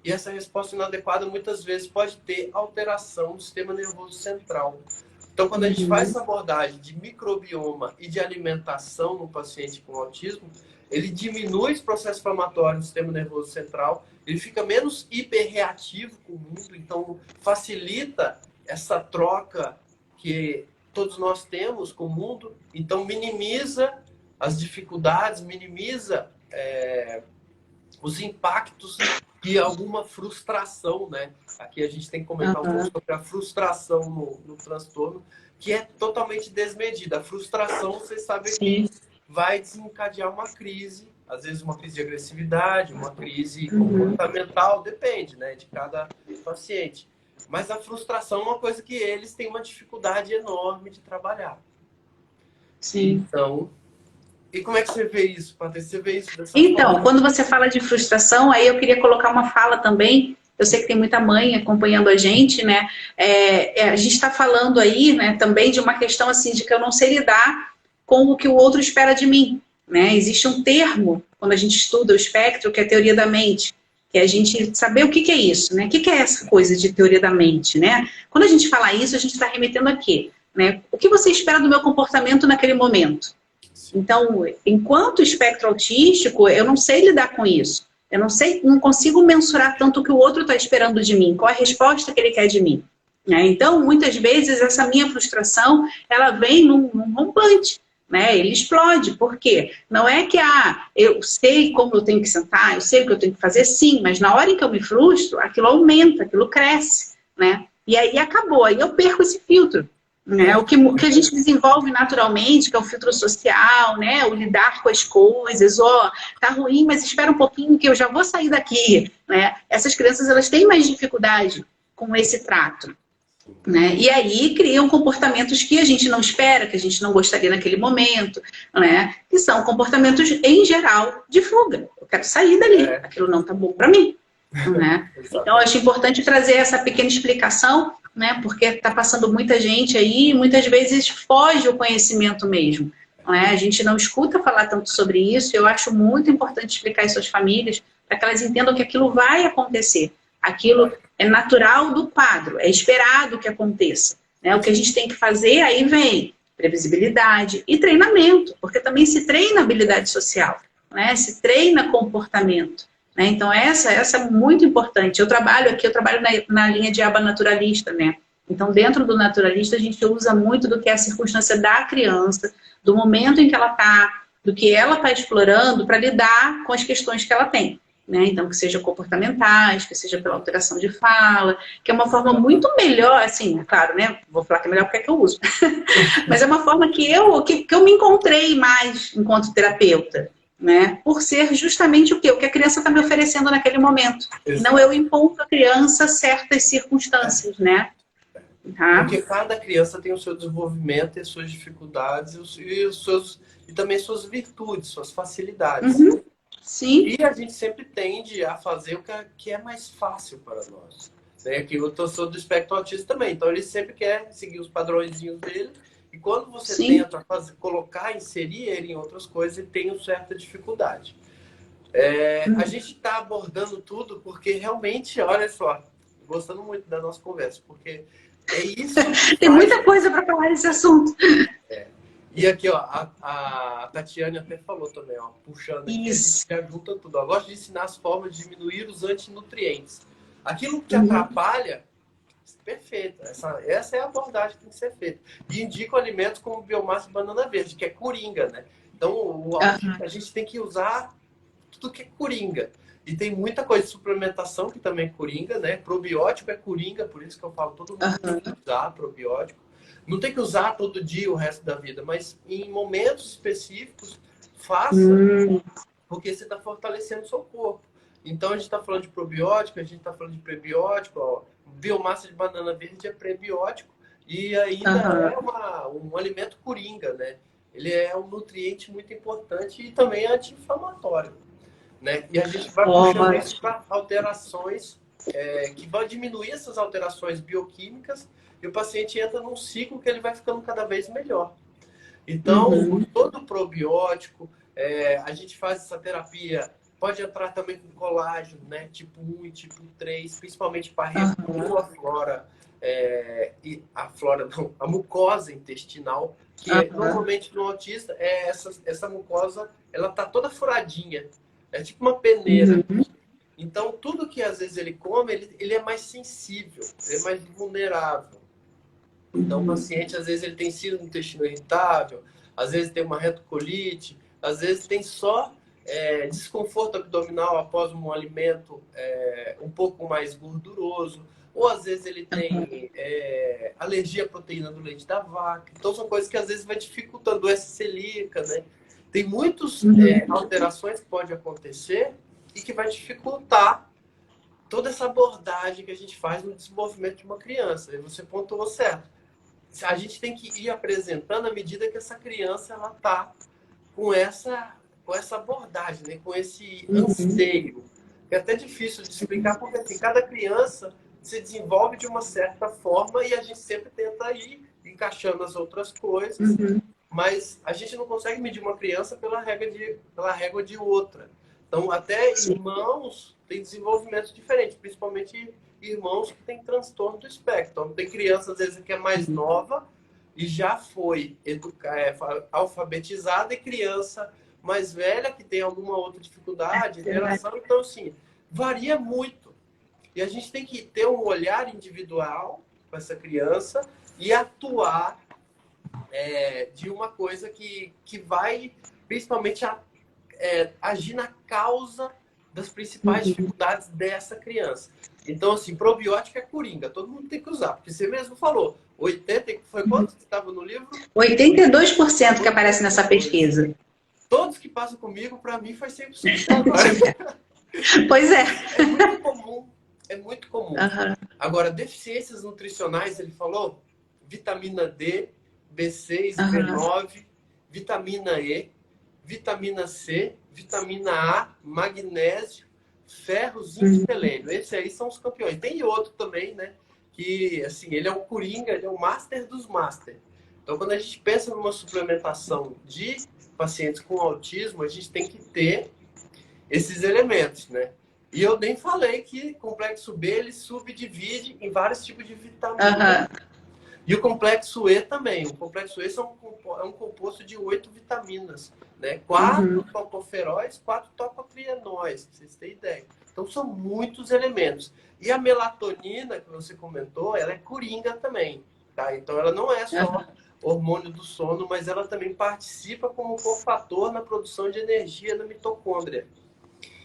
E essa resposta inadequada muitas vezes pode ter alteração do sistema nervoso central. Então, quando a gente faz essa abordagem de microbioma e de alimentação no paciente com autismo, ele diminui esse processo inflamatório do sistema nervoso central, ele fica menos hiperreativo com o mundo, então facilita essa troca que todos nós temos com o mundo, então minimiza as dificuldades, minimiza os impactos e alguma frustração, né? Aqui a gente tem que comentar um pouco sobre a frustração no transtorno, que é totalmente desmedida. A frustração, vocês sabem que vai desencadear uma crise, às vezes uma crise de agressividade, uma crise comportamental, depende, né, de cada paciente. Mas a frustração é uma coisa que eles têm uma dificuldade enorme de trabalhar. Sim. Então, e como é que você vê isso, Patrícia? Você vê isso dessa forma? Quando você fala de frustração, aí eu queria colocar uma fala também. Eu sei que tem muita mãe acompanhando a gente, né? A gente está falando aí, né, também de uma questão assim, de que eu não sei lidar com o que o outro espera de mim, né? Existe um termo, quando a gente estuda o espectro, que é a teoria da mente, que é a gente saber o que é isso, né? O que é essa coisa de teoria da mente, né? Quando a gente fala isso, a gente está remetendo a quê? Né? O que você espera do meu comportamento naquele momento? Então, enquanto espectro autístico, eu não sei lidar com isso. Eu não consigo mensurar tanto o que o outro está esperando de mim, qual a resposta que ele quer de mim. Né? Então, muitas vezes, essa minha frustração, ela vem num rompante. Né? Ele explode. Por quê? Não é que eu sei como eu tenho que sentar, eu sei o que eu tenho que fazer, sim, mas na hora em que eu me frustro, aquilo aumenta, aquilo cresce. Né? E aí acabou, aí eu perco esse filtro. Né? O que a gente desenvolve naturalmente, que é o filtro social, né? O lidar com as coisas, tá ruim, mas espera um pouquinho que eu já vou sair daqui. Né? Essas crianças, elas têm mais dificuldade com esse trato. Né? E aí criam comportamentos que a gente não espera, que a gente não gostaria naquele momento, né? Que são comportamentos, em geral, de fuga. Eu quero sair dali, aquilo não tá bom para mim. Né? Então, eu acho importante trazer essa pequena explicação, né? Porque está passando muita gente aí e muitas vezes foge o conhecimento mesmo. não é? A gente não escuta falar tanto sobre isso. Eu acho muito importante explicar isso às famílias para que elas entendam que aquilo vai acontecer. Aquilo é natural do quadro, é esperado que aconteça. Né? O que a gente tem que fazer, aí vem previsibilidade e treinamento, porque também se treina habilidade social, né? Se treina comportamento. Né? Então, essa é muito importante. Eu trabalho na linha de aba naturalista, né? Então, dentro do naturalista, a gente usa muito do que é a circunstância da criança, do momento em que ela está, do que ela está explorando para lidar com as questões que ela tem. Né? Então, que seja comportamentais, que seja pela alteração de fala, que é uma forma muito melhor, assim, é claro, né? Vou falar que é melhor porque é que eu uso. Mas é uma forma que eu me encontrei mais enquanto terapeuta, né? Por ser justamente o que a criança está me oferecendo naquele momento. E não eu impondo à criança certas circunstâncias, né? Tá? Porque cada criança tem o seu desenvolvimento e as suas dificuldades e também suas virtudes, suas facilidades. Uhum. Sim. E a gente sempre tende a fazer o que é mais fácil para nós. Né? Que eu sou do espectro autista também, então ele sempre quer seguir os padrõezinhos dele. E quando você tenta colocar, inserir ele em outras coisas, ele tem uma certa dificuldade. A gente está abordando tudo porque realmente, olha só, gostando muito da nossa conversa, porque é isso. Tem muita coisa para falar nesse assunto. E aqui, ó, a Tatiane até falou também, ó, puxando aqui, isso. a gente junta tudo. Eu gosto de ensinar as formas de diminuir os antinutrientes. Aquilo que atrapalha, perfeito. Essa é a abordagem que tem que ser feita. E indico alimentos como biomassa de banana verde, que é coringa, né? Então, a gente tem que usar tudo que é coringa. E tem muita coisa de suplementação que também é coringa, né? Probiótico é coringa, por isso que eu falo, todo mundo tem que usar probiótico. Não tem que usar todo dia o resto da vida, mas em momentos específicos, faça, porque você está fortalecendo o seu corpo. Então, a gente está falando de probiótico, a gente está falando de prebiótico, ó, biomassa de banana verde é prebiótico e ainda é um alimento coringa, né? Ele é um nutriente muito importante e também é anti-inflamatório, né? E a gente vai puxando isso para alterações que vão diminuir essas alterações bioquímicas e o paciente entra num ciclo que ele vai ficando cada vez melhor. Então, todo probiótico, a gente faz essa terapia, pode entrar também com colágeno, né? Tipo 1 e tipo 3, principalmente para repor a flora, a mucosa intestinal, que normalmente no autista, essa mucosa, ela tá toda furadinha, é tipo uma peneira. Então, tudo que às vezes ele come, ele é mais sensível, ele é mais vulnerável. Então, o paciente, às vezes, ele tem síndrome do intestino irritável, às vezes tem uma retocolite, às vezes tem só desconforto abdominal após um alimento um pouco mais gorduroso, ou às vezes ele tem alergia à proteína do leite da vaca. Então, são coisas que às vezes vai dificultando doença celíaca, né? Tem muitas alterações que podem acontecer e que vai dificultar toda essa abordagem que a gente faz no desenvolvimento de uma criança. E você pontuou certo. A gente tem que ir apresentando à medida que essa criança ela está com essa abordagem, né? Com esse anseio. É até difícil de explicar, porque assim, cada criança se desenvolve de uma certa forma e a gente sempre tenta ir encaixando as outras coisas, mas a gente não consegue medir uma criança pela régua de outra. Então, até irmãos têm desenvolvimentos diferentes, principalmente irmãos que têm transtorno do espectro. Então, tem criança, às vezes, que é mais nova e já foi alfabetizada, e criança mais velha que tem alguma outra dificuldade, interação. Então, assim, varia muito. E a gente tem que ter um olhar individual com essa criança e atuar de uma coisa que vai, principalmente, agir na causa das principais dificuldades dessa criança. Então, assim, probiótico é coringa, todo mundo tem que usar, porque você mesmo falou, 80, foi quanto que estava no livro? 82% que aparece nessa pesquisa. Todos que passam comigo, para mim, foi 100% agora. Pois é. É muito comum, é muito comum. Agora, deficiências nutricionais, ele falou, vitamina D, B6, B9, vitamina E, vitamina C, vitamina A, magnésio, ferro, zinco e selênio. Esses aí são os campeões. Tem outro também, né? Que, assim, ele é o coringa, ele é o master dos master. Então, quando a gente pensa numa suplementação de pacientes com autismo, a gente tem que ter esses elementos, né? E eu nem falei que o complexo B ele subdivide em vários tipos de vitaminas. E o complexo E também. O complexo E é um composto de 8 vitaminas, né? 4 tocoferóis, 4 tocotrienóis, pra vocês terem ideia. Então são muitos elementos. E a melatonina, que você comentou, ela é coringa também, tá? Então ela não é só hormônio do sono, mas ela também participa como cofator na produção de energia na mitocôndria.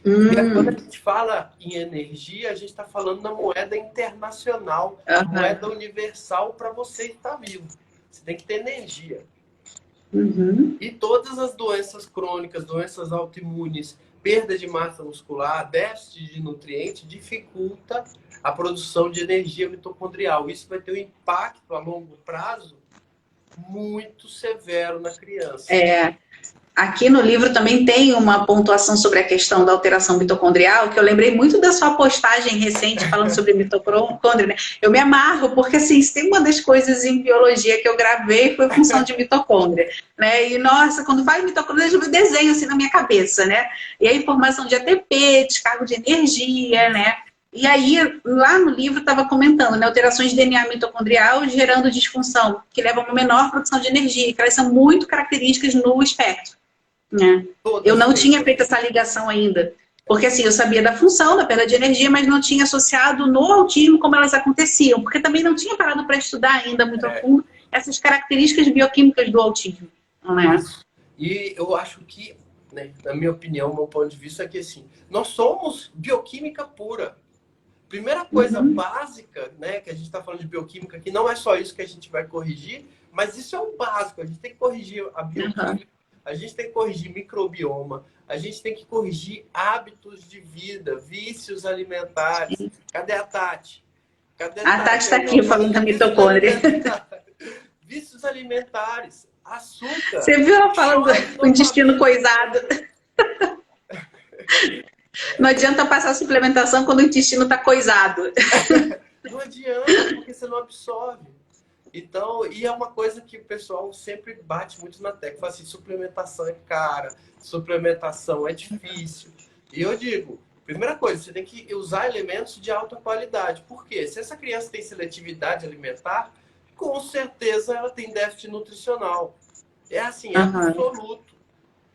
E aí, quando a gente fala em energia, a gente está falando na moeda internacional, moeda universal para você estar vivo. Você tem que ter energia. E todas as doenças crônicas, doenças autoimunes, perda de massa muscular, déficit de nutrientes, dificulta a produção de energia mitocondrial. Isso vai ter um impacto a longo prazo muito severo na criança. Aqui no livro também tem uma pontuação sobre a questão da alteração mitocondrial, que eu lembrei muito da sua postagem recente falando sobre mitocôndria, né? Eu me amarro, porque assim, se tem uma das coisas em biologia que eu gravei foi a função de mitocôndria, né? E nossa, quando falo mitocôndria, eu desenho assim na minha cabeça, né? E a informação de ATP, descargo de energia, né? E aí, lá no livro, estava comentando, né, alterações de DNA mitocondrial gerando disfunção, que levam a uma menor produção de energia, que elas são muito características no espectro. Né? Eu não tinha feito essa ligação ainda, porque assim, eu sabia da função da perda de energia, mas não tinha associado no autismo como elas aconteciam, porque também não tinha parado para estudar ainda muito a fundo essas características bioquímicas do autismo. Né? E eu acho que, né, na minha opinião, meu ponto de vista é que assim, nós somos bioquímica pura. Primeira coisa básica, né, que a gente está falando de bioquímica, que não é só isso que a gente vai corrigir, mas isso é o básico. A gente tem que corrigir a bioquímica, a gente tem que corrigir microbioma, a gente tem que corrigir hábitos de vida, vícios alimentares. Cadê a Tati? A Tati está aqui falando da mitocôndria. Vícios alimentares, açúcar. Você viu ela falando do intestino coisado? Não adianta passar suplementação quando o intestino está coisado. Não adianta, porque você não absorve. Então, e é uma coisa que o pessoal sempre bate muito na tecla. Fala assim, suplementação é cara, suplementação é difícil. E eu digo, primeira coisa, você tem que usar elementos de alta qualidade. Por quê? Se essa criança tem seletividade alimentar, com certeza ela tem déficit nutricional. É assim, é absoluto.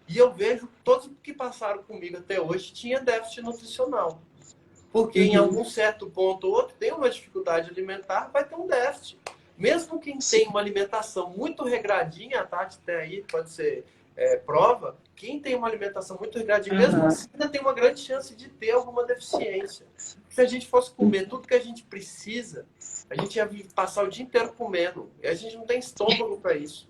E eu vejo todos que passaram comigo até hoje tinha déficit nutricional. Porque em algum certo ponto ou outro tem uma dificuldade alimentar, vai ter um déficit. Mesmo quem tem uma alimentação muito regradinha, a Tati até aí pode ser prova, quem tem uma alimentação muito regradinha, mesmo assim ainda tem uma grande chance de ter alguma deficiência. Se a gente fosse comer tudo que a gente precisa, a gente ia passar o dia inteiro comendo. E a gente não tem estômago para isso.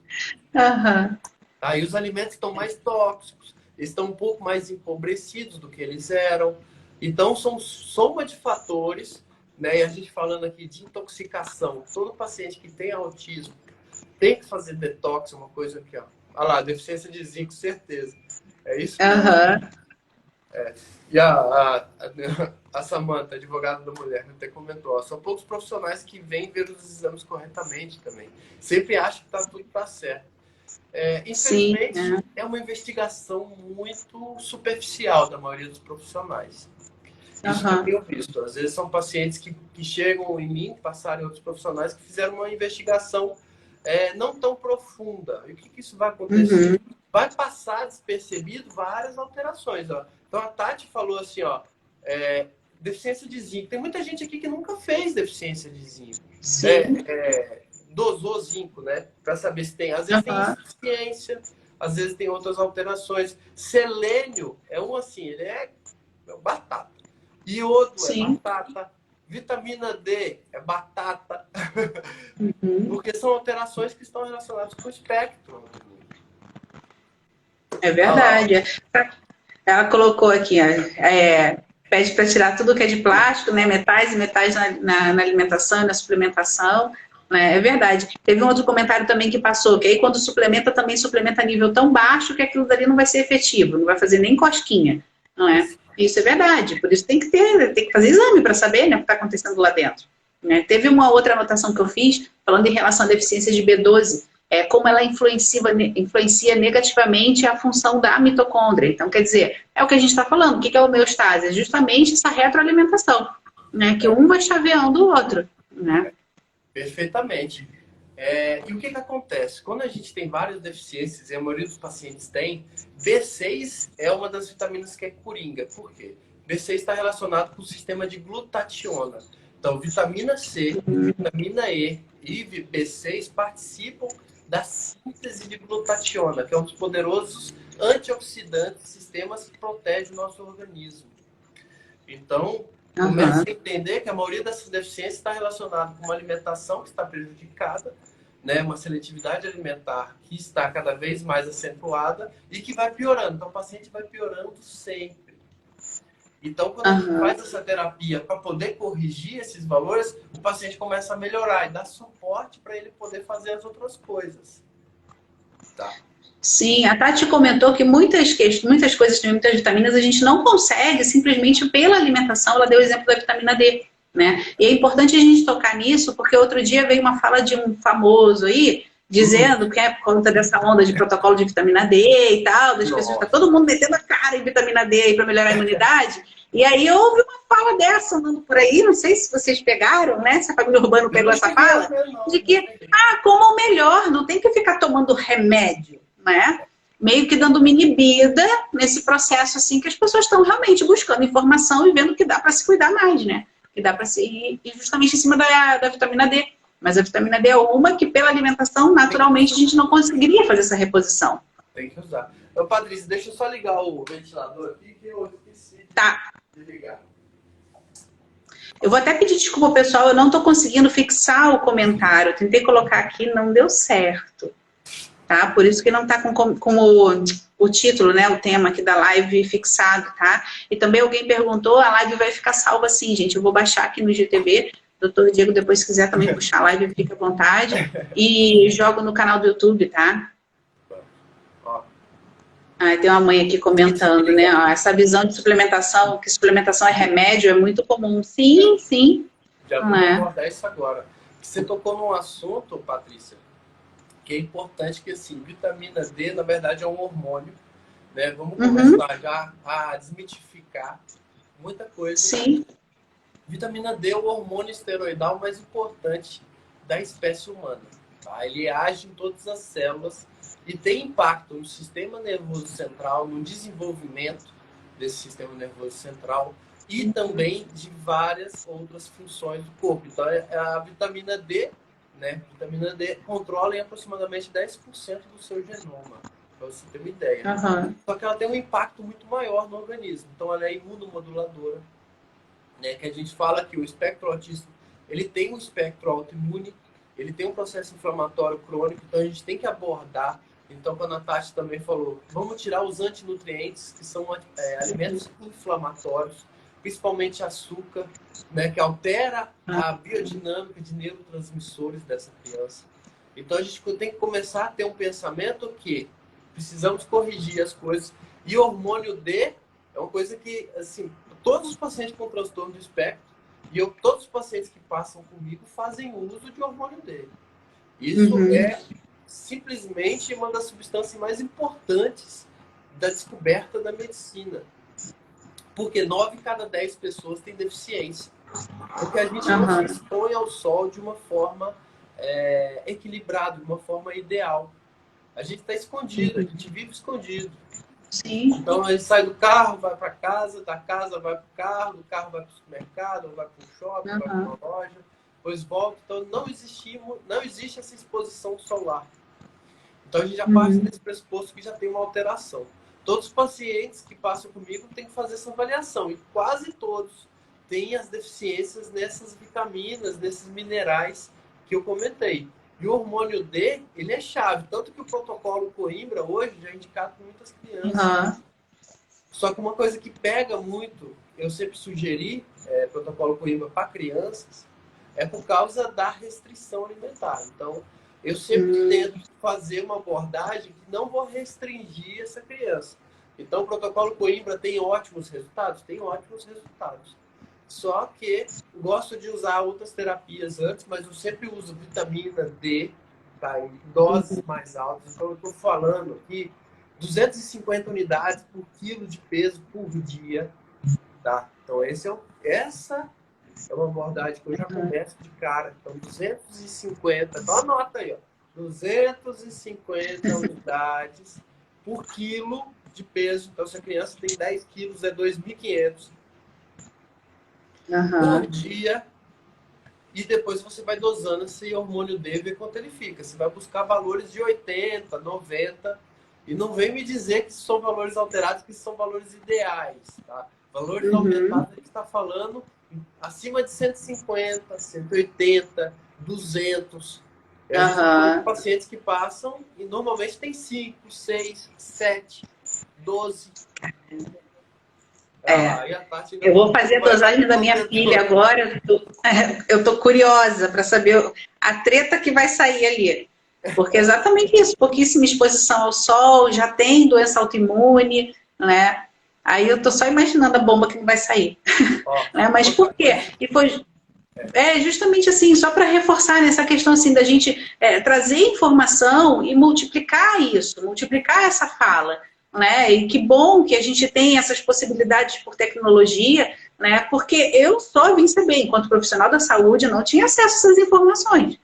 Aí os alimentos estão mais tóxicos, eles estão um pouco mais empobrecidos do que eles eram. Então, são soma de fatores, né? E a gente falando aqui de intoxicação. Todo paciente que tem autismo tem que fazer detox, uma coisa aqui, ó. Olha lá, deficiência de zinco, certeza. É isso mesmo. E a Samanta, advogada da mulher, até comentou, ó, são poucos profissionais que vêm ver os exames corretamente também. Sempre acham que tudo tá certo. Infelizmente, é uma investigação muito superficial da maioria dos profissionais. Isso que eu tenho visto. Às vezes são pacientes que chegam em mim, passaram em outros profissionais que fizeram uma investigação não tão profunda. E o que isso vai acontecer? Vai passar despercebido várias alterações. Ó. Então a Tati falou assim, ó, deficiência de zinco. Tem muita gente aqui que nunca fez deficiência de zinco. Dosou zinco, né? Para saber se tem. Às vezes tem insuficiência, às vezes tem outras alterações. Selênio é um assim, ele é batata. Iodo é batata. Vitamina D é batata. Porque são alterações que estão relacionadas com o espectro. É verdade. Ela colocou aqui, pede para tirar tudo que é de plástico, né? Metais e metais na alimentação e na suplementação. É verdade. Teve um outro comentário também que passou, que aí quando suplementa, também suplementa a nível tão baixo que aquilo dali não vai ser efetivo, não vai fazer nem cosquinha, não é? Isso é verdade, por isso tem que fazer exame para saber, né, o que está acontecendo lá dentro. Né? Teve uma outra anotação que eu fiz, falando em relação à deficiência de B12, como ela influencia negativamente a função da mitocôndria. Então, quer dizer, é o que a gente está falando. O que é homeostase? É justamente essa retroalimentação, né? Que um vai chaveando o outro, né? Perfeitamente. E o que acontece? Quando a gente tem várias deficiências, e a maioria dos pacientes tem, B6 é uma das vitaminas que é coringa. Por quê? B6 está relacionado com o sistema de glutationa. Então, vitamina C, vitamina E e B6 participam da síntese de glutationa, que é um dos poderosos antioxidantes, sistemas que protege o nosso organismo. Então, comece a entender que a maioria dessas deficiências está relacionada com uma alimentação que está prejudicada, né? Uma seletividade alimentar que está cada vez mais acentuada e que vai piorando. Então, o paciente vai piorando sempre. Então, quando a gente faz essa terapia para poder corrigir esses valores, o paciente começa a melhorar e dá suporte para ele poder fazer as outras coisas. Tá? Sim, a Tati comentou que muitas coisas, muitas vitaminas, a gente não consegue simplesmente pela alimentação. Ela deu o exemplo da vitamina D, né? E é importante a gente tocar nisso, porque outro dia veio uma fala de um famoso aí, dizendo que é por conta dessa onda de protocolo de vitamina D e tal, das pessoas, tá todo mundo metendo a cara em vitamina D aí para melhorar a imunidade. E aí houve uma fala dessa andando por aí, não sei se vocês pegaram, né? Se a família Urbano pegou essa fala, de que, como o melhor, não tem que ficar tomando remédio, né? Meio que dando uma inibida nesse processo assim que as pessoas estão realmente buscando informação e vendo que dá para se cuidar mais, né? Que dá para se ir justamente em cima da vitamina D. Mas a vitamina D é uma que pela alimentação, naturalmente, a gente não conseguiria fazer essa reposição. Tem que usar. Ô, Patrícia, deixa eu só ligar o ventilador aqui que eu esqueci de ligar. Eu vou até pedir desculpa ao pessoal, eu não estou conseguindo fixar o comentário. Eu tentei colocar aqui, não deu certo. Tá? Por isso que não está com o título, né? O tema aqui da live fixado, tá? E também alguém perguntou, a live vai ficar salva sim, gente. Eu vou baixar aqui no GTV. Doutor Diego, depois se quiser também puxar a live, fica à vontade. E jogo no canal do YouTube, tá? Tem uma mãe aqui comentando, né? Essa visão de suplementação, que suplementação é remédio, é muito comum. Sim, sim. Já vou abordar isso agora. Você tocou num assunto, Patrícia, que é importante, que assim, vitamina D, na verdade, é um hormônio, né? Vamos começar já a desmitificar muita coisa. Sim. Vitamina D é o hormônio esteroidal mais importante da espécie humana. Tá? Ele age em todas as células e tem impacto no sistema nervoso central, no desenvolvimento desse sistema nervoso central e também de várias outras funções do corpo. Então, a vitamina D, né? Vitamina D controla em aproximadamente 10% do seu genoma, para você ter uma ideia. Só que ela tem um impacto muito maior no organismo. Então, ela é imunomoduladora, né? Que a gente fala que o espectro autista, ele tem um espectro autoimune, ele tem um processo inflamatório crônico, então a gente tem que abordar. Então, quando a Tati também falou, vamos tirar os antinutrientes, que são alimentos inflamatórios, principalmente açúcar, né, que altera a biodinâmica de neurotransmissores dessa criança. Então, a gente tem que começar a ter um pensamento que precisamos corrigir as coisas. E o hormônio D é uma coisa que, assim, todos os pacientes com transtorno do espectro, e todos os pacientes que passam comigo fazem uso de hormônio D. Isso é simplesmente uma das substâncias mais importantes da descoberta da medicina. Porque 9 em cada 10 pessoas têm deficiência. Porque a gente não se expõe ao sol de uma forma equilibrada, de uma forma ideal. A gente está escondido, a gente vive escondido. Sim. Então a gente sai do carro, vai para casa, da casa vai para o carro, do carro vai para o supermercado, vai para o shopping, vai para uma loja, depois volta. Então não existe essa exposição solar. Então a gente já parte desse pressuposto que já tem uma alteração. Todos os pacientes que passam comigo têm que fazer essa avaliação. E quase todos têm as deficiências nessas vitaminas, nesses minerais que eu comentei. E o hormônio D, ele é chave. Tanto que o protocolo Coimbra hoje já é indicado por muitas crianças. Só que uma coisa que pega muito, eu sempre sugeri protocolo Coimbra para crianças, é por causa da restrição alimentar. Então, eu sempre tento fazer uma abordagem que não vou restringir essa criança. Então, o protocolo Coimbra tem ótimos resultados? Tem ótimos resultados. Só que eu gosto de usar outras terapias antes, mas eu sempre uso vitamina D tá? Em doses mais altas. Então, eu estou falando aqui 250 unidades por quilo de peso por dia, tá? Então, essa é uma abordagem que eu já começo de cara. Então, 250, então anota aí, ó. 250 unidades por quilo de peso. Então, se a criança tem 10 quilos, é 2.500 por dia. E depois você vai dosando esse hormônio D, ver quanto ele fica. Você vai buscar valores de 80, 90. E não vem me dizer que são valores alterados, que são valores ideais, tá? Valores aumentados, a gente está falando acima de 150, 180, 200. Tem pacientes que passam e normalmente tem 5, 6, 7, 12. Eu vou fazer a dosagem da minha filha agora. Eu tô curiosa para saber a treta que vai sair ali. Porque é exatamente isso. Pouquíssima exposição ao sol, já tem doença autoimune, né? Aí eu tô só imaginando a bomba que não vai sair. Mas por quê? E foi justamente assim, só para reforçar nessa questão assim da gente trazer informação e multiplicar isso, multiplicar essa fala, né? E que bom que a gente tem essas possibilidades por tecnologia, né? Porque eu só vim saber, enquanto profissional da saúde, eu não tinha acesso a essas informações.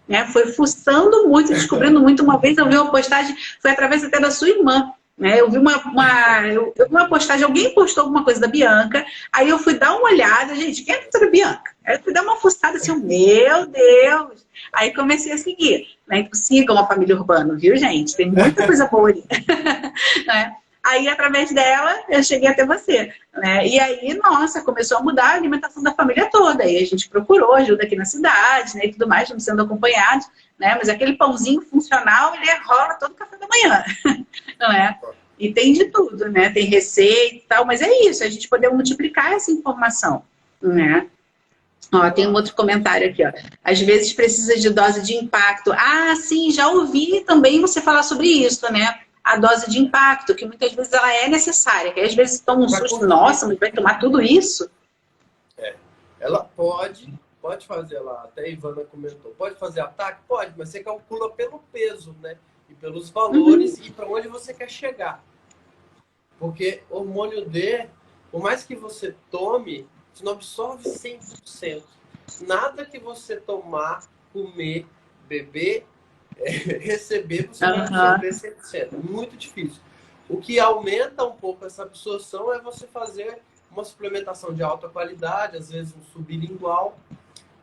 Né? Foi fuçando muito, descobrindo muito. Uma vez eu vi uma postagem, foi através até da sua irmã. Né? Eu vi uma postagem, alguém postou alguma coisa da Bianca, aí eu fui dar uma olhada, gente, quem é a doutora Bianca? Aí eu fui dar uma fuçada assim, meu Deus! Aí comecei a seguir. Né? Sigam a família Urbano, viu, gente? Tem muita coisa boa ali. Né? Aí, através dela, eu cheguei até você. Né? E aí, nossa, começou a mudar a alimentação da família toda. Aí a gente procurou ajuda aqui na cidade, né, e tudo mais, estamos sendo acompanhados. Né? Mas aquele pãozinho funcional, ele rola todo café da manhã. Não é? E tem de tudo, né? Tem receita e tal, mas é isso, a gente poder multiplicar essa informação. Né? Ó, tem um outro comentário aqui, ó. Às vezes precisa de dose de impacto. Ah, sim, já ouvi também você falar sobre isso, né? A dose de impacto, que muitas vezes ela é necessária, que às vezes toma um susto, nossa, mas vai tomar tudo isso? Ela pode fazer lá, até a Ivana comentou, pode fazer ataque? Pode, mas você calcula pelo peso, né? E pelos valores e para onde você quer chegar. Porque hormônio D, por mais que você tome, você não absorve 100%. Nada que você tomar, comer, beber, receber, você vai absorver 100%. É muito difícil. O que aumenta um pouco essa absorção é você fazer uma suplementação de alta qualidade, às vezes um sublingual,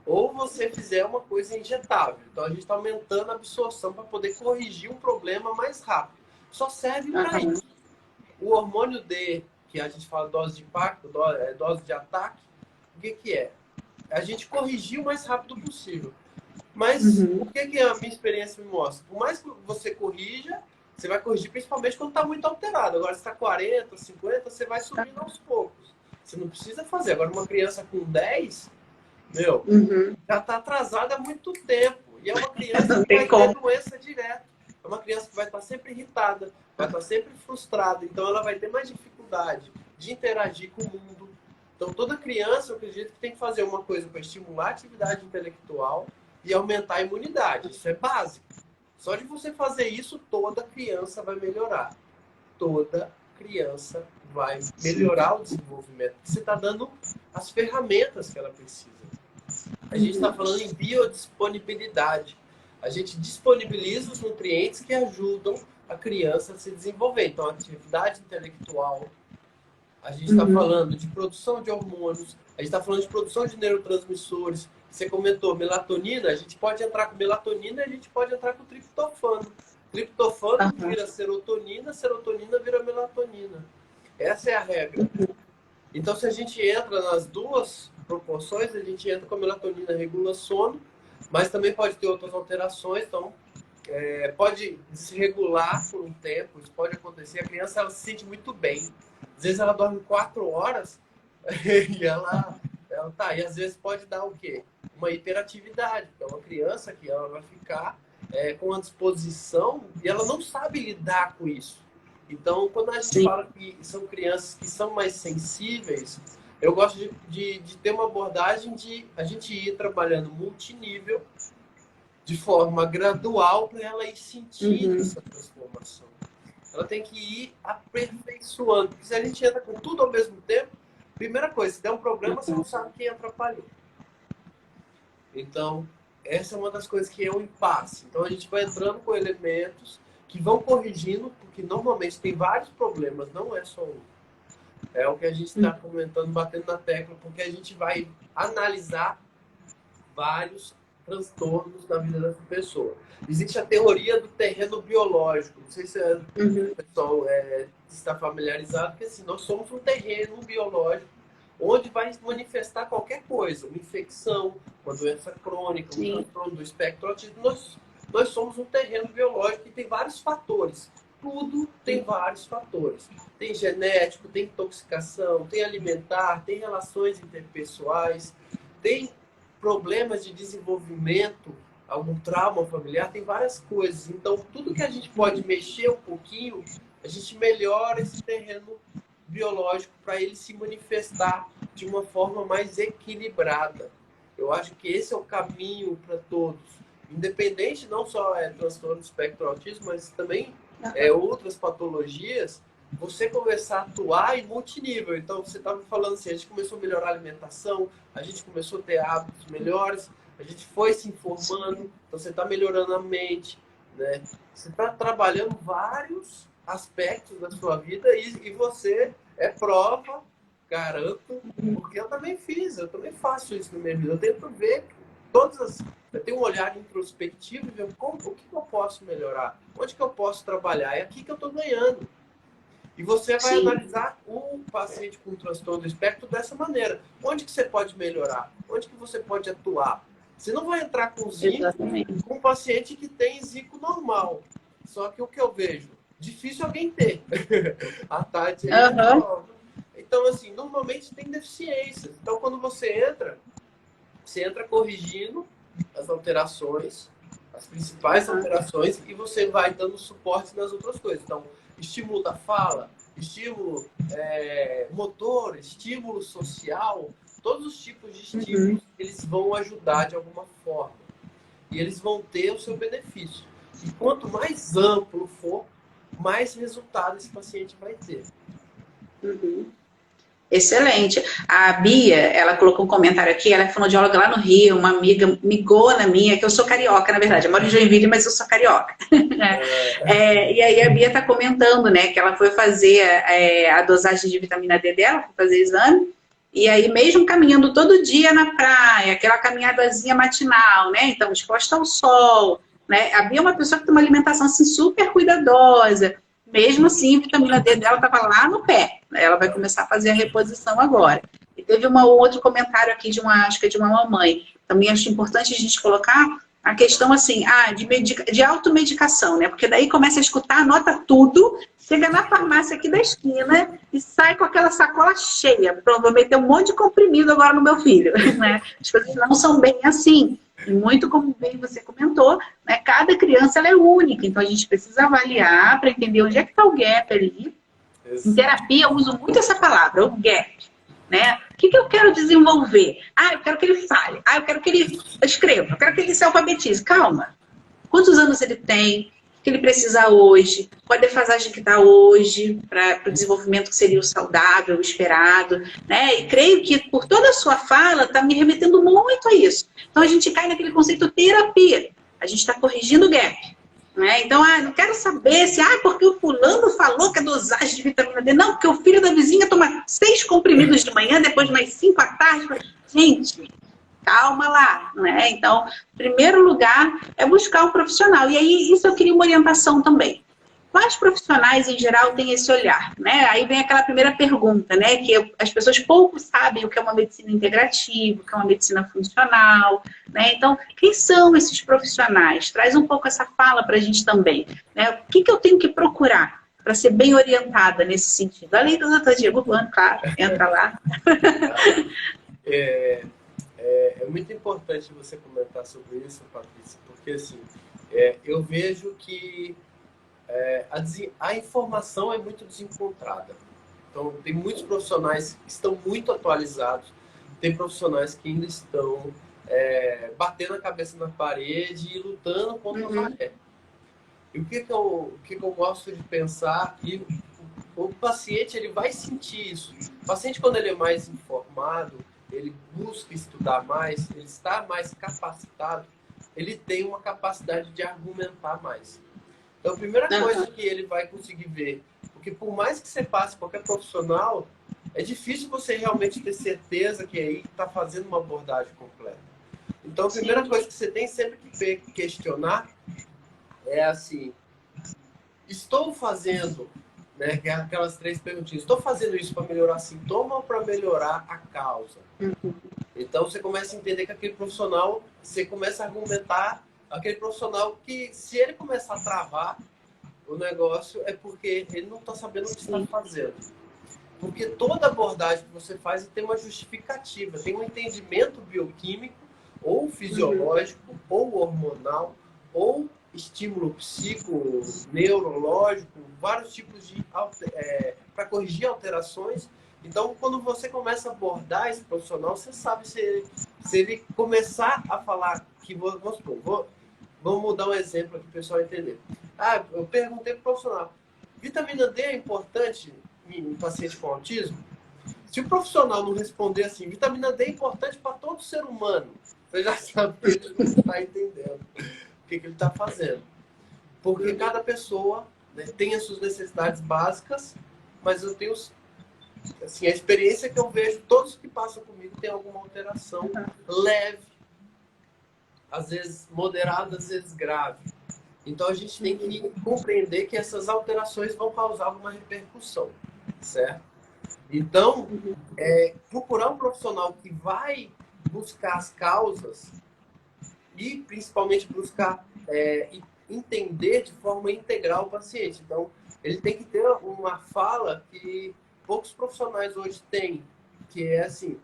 ou você fizer uma coisa injetável. Então a gente está aumentando a absorção para poder corrigir um problema mais rápido. Só serve para isso. O hormônio D, que a gente fala dose de impacto, dose de ataque, o que é? A gente corrigir o mais rápido possível. Mas o que a minha experiência me mostra? Por mais que você corrija, você vai corrigir principalmente quando está muito alterado. Agora, se está 40, 50, você vai subindo aos poucos. Você não precisa fazer. Agora, uma criança com 10, já está atrasada há muito tempo. E é uma criança que vai ter doença direto. É uma criança que vai estar sempre irritada, vai estar sempre frustrada. Então, ela vai ter mais dificuldade de interagir com o mundo. Então, toda criança, eu acredito que tem que fazer uma coisa para estimular a atividade intelectual e aumentar a imunidade. Isso é básico. Só de você fazer isso, toda criança vai melhorar. Toda criança vai melhorar o desenvolvimento. Você está dando as ferramentas que ela precisa. A gente está falando em biodisponibilidade. A gente disponibiliza os nutrientes que ajudam a criança a se desenvolver. Então, atividade intelectual. A gente está falando de produção de hormônios. A gente está falando de produção de neurotransmissores. Você comentou melatonina. A gente pode entrar com melatonina e a gente pode entrar com triptofano. Triptofano vira serotonina, serotonina vira melatonina. Essa é a regra. Então, se a gente entra nas duas proporções, a gente entra com a melatonina, regula sono, mas também pode ter outras alterações. Então, pode desregular por um tempo, isso pode acontecer. A criança ela se sente muito bem. Às vezes ela dorme 4 horas e ela tá. E às vezes pode dar o quê? Uma hiperatividade. Então, uma criança que ela vai ficar com uma disposição e ela não sabe lidar com isso. Então, quando a gente fala que são crianças que são mais sensíveis, eu gosto de ter uma abordagem de a gente ir trabalhando multinível de forma gradual para ela ir sentindo essa transformação. Ela tem que ir aperfeiçoando. Porque se a gente entra com tudo ao mesmo tempo, primeira coisa, se der um problema, você não sabe quem atrapalhou. Então, essa é uma das coisas que é o impasse. Então, a gente vai entrando com elementos que vão corrigindo, porque normalmente tem vários problemas, não é só um. É o que a gente está comentando, batendo na tecla, porque a gente vai analisar vários transtornos na vida dessa pessoa. Existe a teoria do terreno biológico. Não sei se o pessoal está familiarizado, porque assim, nós somos um terreno biológico onde vai manifestar qualquer coisa, uma infecção, uma doença crônica, um transtorno do espectro autista. Nós somos um terreno biológico que tem vários fatores. Tudo tem vários fatores. Tem genético, tem intoxicação, tem alimentar, tem relações interpessoais, tem problemas de desenvolvimento, algum trauma familiar, tem várias coisas. Então, tudo que a gente pode mexer um pouquinho, a gente melhora esse terreno biológico para ele se manifestar de uma forma mais equilibrada. Eu acho que esse é o caminho para todos. Independente, não só transtorno do espectro autismo, mas também outras patologias, você começar a atuar em multinível. Então, você estava falando assim, a gente começou a melhorar a alimentação, a gente começou a ter hábitos melhores, a gente foi se informando, então você está melhorando a mente, né? Você está trabalhando vários aspectos da sua vida e você é prova, garanto, porque eu também faço isso na minha vida. Eu tento ver eu tenho um olhar introspectivo e ver o que eu posso melhorar, onde que eu posso trabalhar, é aqui que eu estou ganhando. E você vai analisar o paciente com transtorno do espectro dessa maneira. Onde que você pode melhorar? Onde que você pode atuar? Você não vai entrar com zico com um paciente que tem zico normal. Só que o que eu vejo, difícil alguém ter. A Tati Então, assim, normalmente tem deficiências. Então, quando você entra corrigindo as alterações, as principais alterações, e você vai dando suporte nas outras coisas. Então, estímulo da fala, estímulo motor, estímulo social, todos os tipos de estímulos, eles vão ajudar de alguma forma. E eles vão ter o seu benefício. E quanto mais amplo for, mais resultado esse paciente vai ter. Excelente. A Bia, ela colocou um comentário aqui, ela é fonoaudióloga lá no Rio, uma amiga migona minha, que eu sou carioca, na verdade. Eu moro em Joinville, mas eu sou carioca. E aí a Bia está comentando, né, que ela foi fazer a dosagem de vitamina D dela, foi fazer exame, e aí mesmo caminhando todo dia na praia, aquela caminhadazinha matinal, né, então exposta ao sol, né, a Bia é uma pessoa que tem uma alimentação assim super cuidadosa. Mesmo assim, a vitamina D dela estava lá no pé. Ela vai começar a fazer a reposição agora. E teve um outro comentário aqui, acho que é de uma mamãe. Também acho importante a gente colocar a questão assim, de automedicação, né? Porque daí começa a escutar, anota tudo, chega na farmácia aqui da esquina e sai com aquela sacola cheia. Provavelmente tem um monte de comprimido agora no meu filho. Né? As coisas não são bem assim. E muito como bem você comentou, né, cada criança ela é única, então a gente precisa avaliar para entender onde é que está o gap ali. Em terapia eu uso muito essa palavra, o gap. Né? O que eu quero desenvolver? Eu quero que ele fale. Eu quero que ele escreva. Eu quero que ele se alfabetize. Calma. Quantos anos ele tem? O que ele precisa hoje? Qual a defasagem que está hoje para o desenvolvimento que seria o saudável, o esperado? Né? E creio que por toda a sua fala está me remetendo muito a isso. Então a gente cai naquele conceito terapia. A gente está corrigindo o gap. Né? Então, não quero saber se, porque o fulano falou que a dosagem de vitamina D, não, porque o filho da vizinha toma 6 comprimidos de manhã, depois mais 5 à tarde. Gente, calma lá, né? Então, em primeiro lugar, é buscar um profissional. E aí, isso eu queria uma orientação também. Quais profissionais, em geral, têm esse olhar? Né? Aí vem aquela primeira pergunta, né? Que as pessoas pouco sabem o que é uma medicina integrativa, o que é uma medicina funcional. Né? Então, quem são esses profissionais? Traz um pouco essa fala para a gente também. Né? O que eu tenho que procurar para ser bem orientada nesse sentido? Além do doutor Diego Bueno, claro, entra lá. É muito importante você comentar sobre isso, Patrícia, porque assim, eu vejo que a informação é muito desencontrada. Então, tem muitos profissionais que estão muito atualizados, tem profissionais que ainda estão batendo a cabeça na parede e lutando contra a maré. E o que eu gosto de pensar, e o paciente ele vai sentir isso. O paciente, quando ele é mais informado, ele busca estudar mais, ele está mais capacitado, ele tem uma capacidade de argumentar mais. Então, a primeira coisa que ele vai conseguir ver, porque por mais que você passe qualquer profissional, é difícil você realmente ter certeza que aí está fazendo uma abordagem completa. Então, a primeira coisa que você tem sempre que questionar é assim, estou fazendo, né, aquelas 3 perguntinhas, estou fazendo isso para melhorar sintoma ou para melhorar a causa? Então, você começa a entender que aquele profissional, você começa a argumentar, aquele profissional que, se ele começar a travar o negócio, é porque ele não está sabendo o que está fazendo. Porque toda abordagem que você faz tem uma justificativa, tem um entendimento bioquímico, ou fisiológico, ou hormonal, ou estímulo neurológico, vários tipos de para corrigir alterações. Então, quando você começa a abordar esse profissional, você sabe se ele começar a falar que, vamos supor, vamos dar um exemplo aqui para o pessoal entender. Eu perguntei para o profissional, vitamina D é importante em paciente com autismo? Se o profissional não responder assim, vitamina D é importante para todo ser humano, você já sabe que ele não está entendendo o que ele está fazendo. Porque cada pessoa, né, tem as suas necessidades básicas, mas eu tenho, assim, a experiência que eu vejo, todos que passam comigo têm alguma alteração leve, às vezes moderada, às vezes grave. Então a gente tem que compreender que essas alterações vão causar alguma repercussão, certo? Então, procurar um profissional que vai buscar as causas e principalmente buscar entender de forma integral o paciente. Então, ele tem que ter uma fala que poucos profissionais hoje têm, que é assim,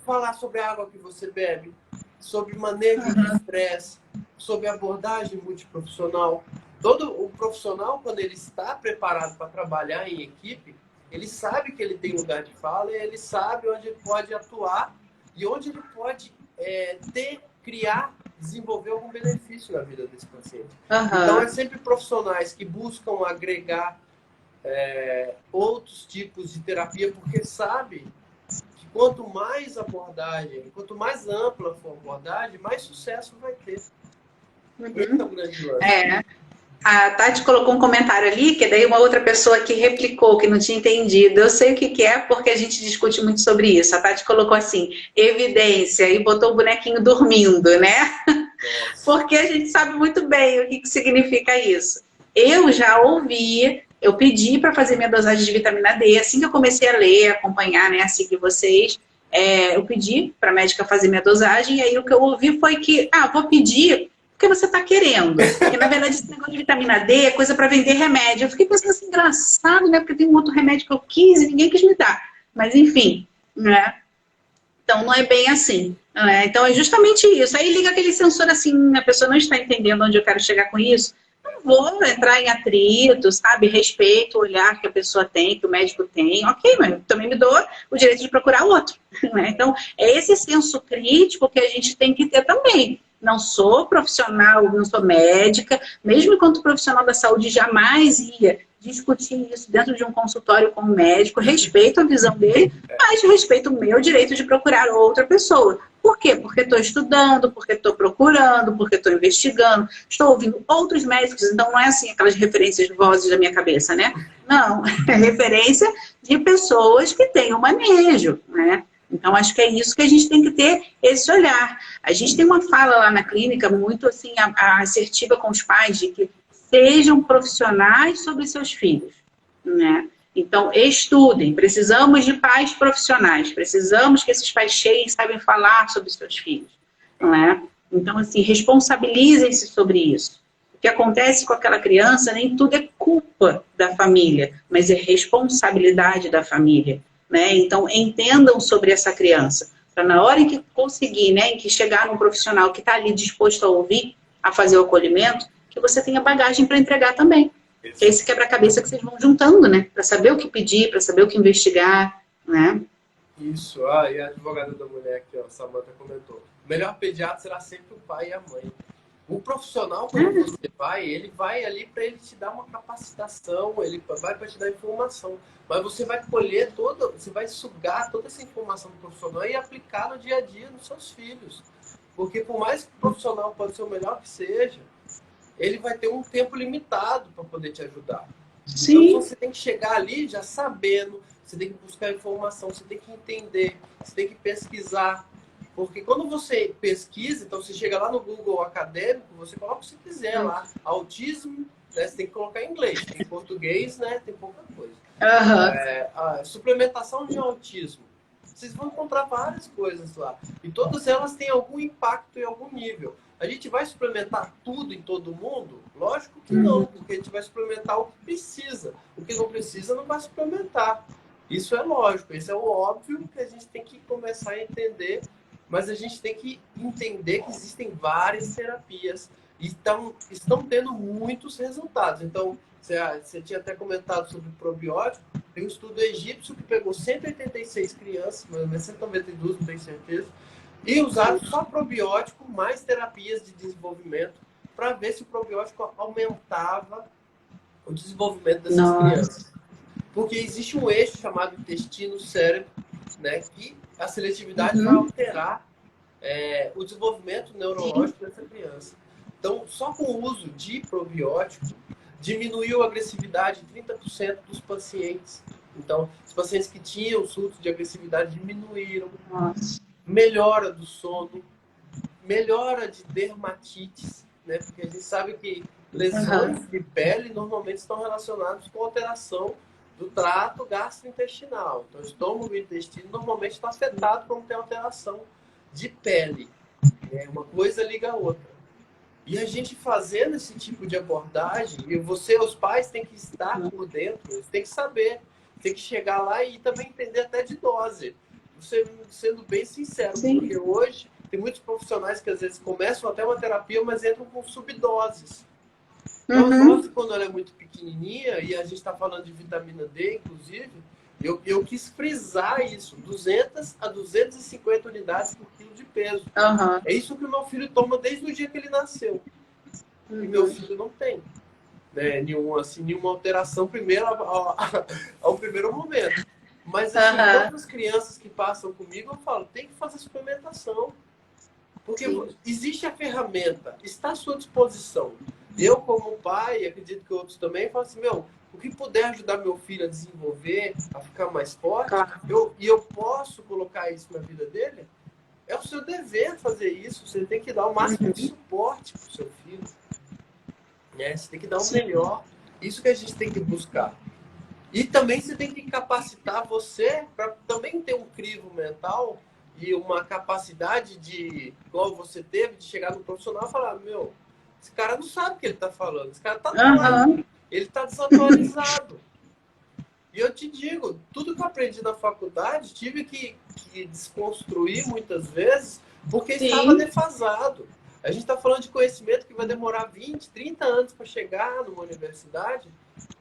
falar sobre a água que você bebe, sobre manejo de estresse, sobre abordagem multiprofissional. Todo o profissional, quando ele está preparado para trabalhar em equipe, ele sabe que ele tem lugar de fala e ele sabe onde ele pode atuar e onde ele pode criar, desenvolver algum benefício na vida desse paciente. Então, é sempre profissionais que buscam agregar outros tipos de terapia, porque sabe que quanto mais abordagem, quanto mais ampla for a abordagem, mais sucesso vai ter. Esse é o grande lance. A Tati colocou um comentário ali, que daí uma outra pessoa que replicou, que não tinha entendido. Eu sei o que é, porque a gente discute muito sobre isso. A Tati colocou assim, evidência, e botou o bonequinho dormindo, né? Porque a gente sabe muito bem o que significa isso. Eu já ouvi, eu pedi para fazer minha dosagem de vitamina D, assim que eu comecei a ler, acompanhar, né, a seguir vocês, eu pedi para a médica fazer minha dosagem, e aí o que eu ouvi foi que, vou pedir porque você está querendo. Porque, na verdade, esse negócio de vitamina D é coisa para vender remédio. Eu fiquei pensando assim, engraçado, né? Porque tem um outro remédio que eu quis e ninguém quis me dar. Mas, enfim, né? Então, não é bem assim. Né? Então, é justamente isso. Aí liga aquele sensor assim, a pessoa não está entendendo onde eu quero chegar com isso. Não vou entrar em atrito, sabe? Respeito o olhar que a pessoa tem, que o médico tem. Ok, mas eu também me dou o direito de procurar outro. Né? Então, é esse senso crítico que a gente tem que ter também. Não sou profissional, não sou médica, mesmo enquanto profissional da saúde jamais ia discutir isso dentro de um consultório com um médico, respeito a visão dele, mas respeito o meu direito de procurar outra pessoa. Por quê? Porque estou estudando, porque estou procurando, porque estou investigando, estou ouvindo outros médicos, então não é assim aquelas referências de vozes da minha cabeça, né? Não, é referência de pessoas que têm o manejo, né? Então, acho que é isso que a gente tem que ter, esse olhar. A gente tem uma fala lá na clínica muito assim, assertiva com os pais, de que sejam profissionais sobre seus filhos. Né? Então, estudem. Precisamos de pais profissionais. Precisamos que esses pais cheios saibam falar sobre seus filhos. Não é? Então, assim, responsabilizem-se sobre isso. O que acontece com aquela criança, nem tudo é culpa da família, mas é responsabilidade da família. Né? Então, entendam sobre essa criança. Para na hora em que conseguir, né, em que chegar num profissional que está ali disposto a ouvir, a fazer o acolhimento, que você tenha bagagem para entregar também. Que é esse quebra-cabeça que vocês vão juntando, né? Para saber o que pedir, para saber o que investigar, né? Isso, ah, e a advogada da mulher aqui, ó, a Samanta comentou. O melhor pediatra será sempre o pai e a mãe. O profissional, quando você vai, ele vai ali para ele te dar uma capacitação, ele vai para te dar informação. Mas você vai colher toda, você vai sugar toda essa informação do profissional e aplicar no dia a dia nos seus filhos. Porque por mais que o profissional pode ser o melhor que seja, ele vai ter um tempo limitado para poder te ajudar. Sim. Então você tem que chegar ali já sabendo, você tem que buscar informação, você tem que entender, você tem que pesquisar. Porque quando você pesquisa, então você chega lá no Google acadêmico, você coloca o que você quiser lá. Autismo, né, você tem que colocar em inglês. Em português, né, tem pouca coisa. A suplementação de autismo. Vocês vão encontrar várias coisas lá. E todas elas têm algum impacto em algum nível. A gente vai suplementar tudo em todo mundo? Lógico que não, porque a gente vai suplementar o que precisa. O que não precisa não vai suplementar. Isso é lógico, isso é o óbvio que a gente tem que começar a entender, mas a gente tem que entender que existem várias terapias e estão tendo muitos resultados. Então, você tinha até comentado sobre o probiótico. Tem um estudo egípcio que pegou 186 crianças, mais ou menos 192, não tenho certeza, e usaram só probiótico mais terapias de desenvolvimento para ver se o probiótico aumentava o desenvolvimento dessas crianças. Porque existe um eixo chamado intestino-cérebro, né, que a seletividade vai alterar o desenvolvimento neurológico dessa criança. Então, só com o uso de probiótico, diminuiu a agressividade em 30% dos pacientes. Então, os pacientes que tinham surto de agressividade diminuíram. Nossa. Melhora do sono, melhora de dermatites, né? Porque a gente sabe que lesões de pele normalmente estão relacionadas com alteração do trato gastrointestinal. Então, o estômago e o intestino normalmente estão afetados quando tem alteração de pele. Uma coisa liga a outra. E a gente fazendo esse tipo de abordagem, e você, os pais, têm que estar por dentro, eles têm que saber, tem que chegar lá e também entender até de dose. Você sendo bem sincero, porque hoje tem muitos profissionais que às vezes começam até uma terapia, mas entram com subdoses. Então, a dose, quando ela é muito pequenininha, e a gente está falando de vitamina D, inclusive, eu quis frisar isso, 200 a 250 unidades por quilo de peso. É isso que o meu filho toma desde o dia que ele nasceu. E meu filho não tem, né, nenhuma alteração ao primeiro momento. Mas assim, outras crianças que passam comigo, eu falo, tem que fazer suplementação. Porque existe a ferramenta, está à sua disposição. Eu, como pai, acredito que outros também, falo assim, o que puder ajudar meu filho a desenvolver, a ficar mais forte, eu posso colocar isso na vida dele, é o seu dever fazer isso. Você tem que dar o máximo de suporte para o seu filho. Né? Você tem que dar o melhor. Isso que a gente tem que buscar. E também você tem que capacitar você para também ter um crivo mental e uma capacidade de, igual você teve, de chegar no profissional e falar, esse cara não sabe o que ele está falando, esse cara está doido, ele está desatualizado. E eu te digo, tudo que eu aprendi na faculdade, tive que desconstruir muitas vezes, porque estava defasado. A gente está falando de conhecimento que vai demorar 20, 30 anos para chegar numa universidade,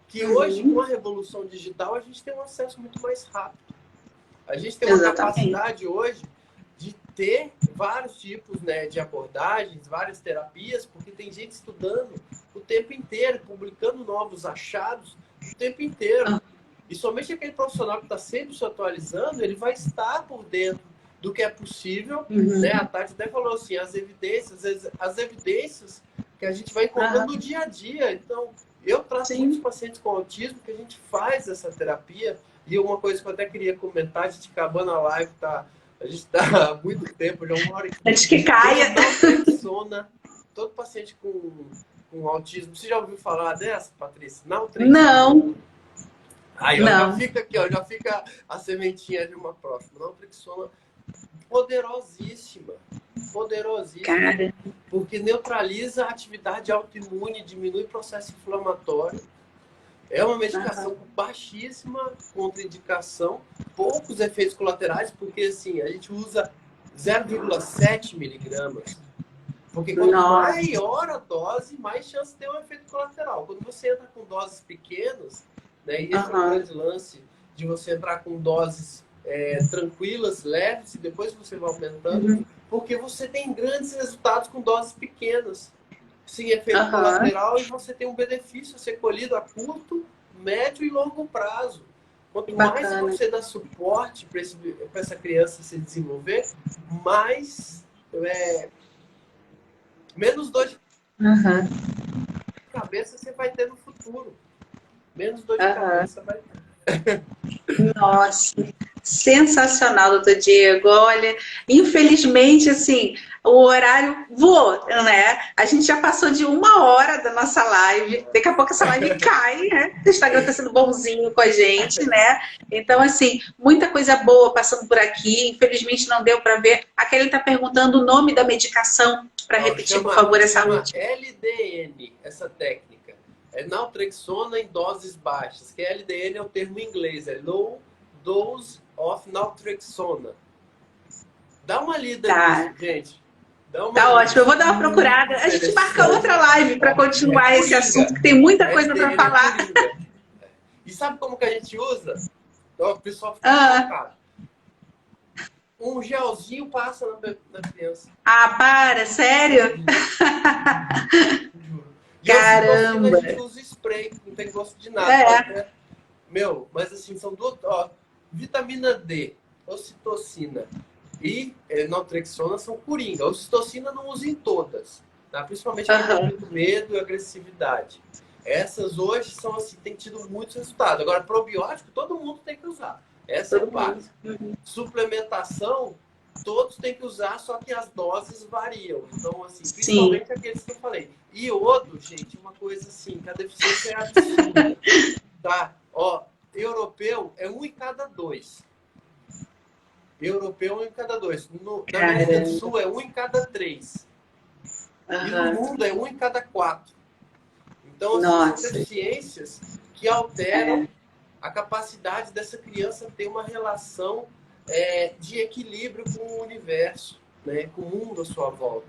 que hoje, com a revolução digital, a gente tem um acesso muito mais rápido. A gente tem uma capacidade hoje de ter vários tipos, né, de abordagens, várias terapias, porque tem gente estudando o tempo inteiro, publicando novos achados o tempo inteiro. E somente aquele profissional que está sempre se atualizando, ele vai estar por dentro do que é possível. Né? A Tati até falou assim, as evidências que a gente vai encontrando no dia a dia. Então, eu trato muitos pacientes com autismo que a gente faz essa terapia. E uma coisa que eu até queria comentar, a gente acabando a live, a gente está há muito tempo, já 1h15. Antes que caia. Todo paciente com autismo. Você já ouviu falar dessa, Patrícia? Não. Aí, ó, já fica aqui, ó, já fica a sementinha de uma próxima. Naltrexona, poderosíssima. Cara. Porque neutraliza a atividade autoimune, diminui o processo inflamatório. É uma medicação com baixíssima contraindicação, poucos efeitos colaterais, porque assim, a gente usa 0,7 miligramas. Porque quanto maior a dose, mais chance de ter um efeito colateral. Quando você entra com doses pequenas, né, e esse é o grande lance de você entrar com doses tranquilas, leves, e depois você vai aumentando, porque você tem grandes resultados com doses pequenas, sem efeito colateral, e você tem um benefício a ser colhido a curto, médio e longo prazo. Quanto mais você dá suporte para essa criança se desenvolver, mais menos dor de cabeça você vai ter no futuro. Menos dor de cabeça vai ter. Nossa, sensacional, doutor Diego. Olha, infelizmente, assim, o horário voou, né? A gente já passou de 1 hora da nossa live. Daqui a pouco essa live cai, né? O Instagram está sendo bonzinho com a gente, né? Então, assim, muita coisa boa passando por aqui. Infelizmente não deu para ver. A Kelly está perguntando o nome da medicação, para repetir, por favor, essa última. LDN, essa técnica. É naltrexona em doses baixas, que LDN é o termo em inglês, é Low Dose of Naltrexona. Dá uma lida nisso, gente. Tá ótimo, eu vou dar uma procurada. A gente marca outra live para continuar esse assunto, que tem muita coisa para falar. E sabe como que a gente usa? Então, o pessoal fica focado. Um gelzinho passa na criança. Ah, para, sério? Caramba! A gente usa spray, não tem gosto de nada. Meu, mas assim, são duas... vitamina D, ocitocina e naltrexona são coringa. A ocitocina não usa em todas, tá? Principalmente quem tem muito medo e agressividade. Essas hoje são assim, tem tido muitos resultados. Agora, probiótico, todo mundo tem que usar. Essa é a base. Suplementação, todos têm que usar, só que as doses variam. Então, assim, principalmente aqueles que eu falei. Iodo, gente, uma coisa assim, que a deficiência é absurda. Tá? Ó, europeu é 1 em cada 2. Europeu é 1 em cada 2. Na América do Sul é 1 em cada 3. E no mundo é 1 em cada 4. Então, assim, são deficiências que alteram a capacidade dessa criança ter uma relação de equilíbrio com o universo, né? Com o mundo à sua volta.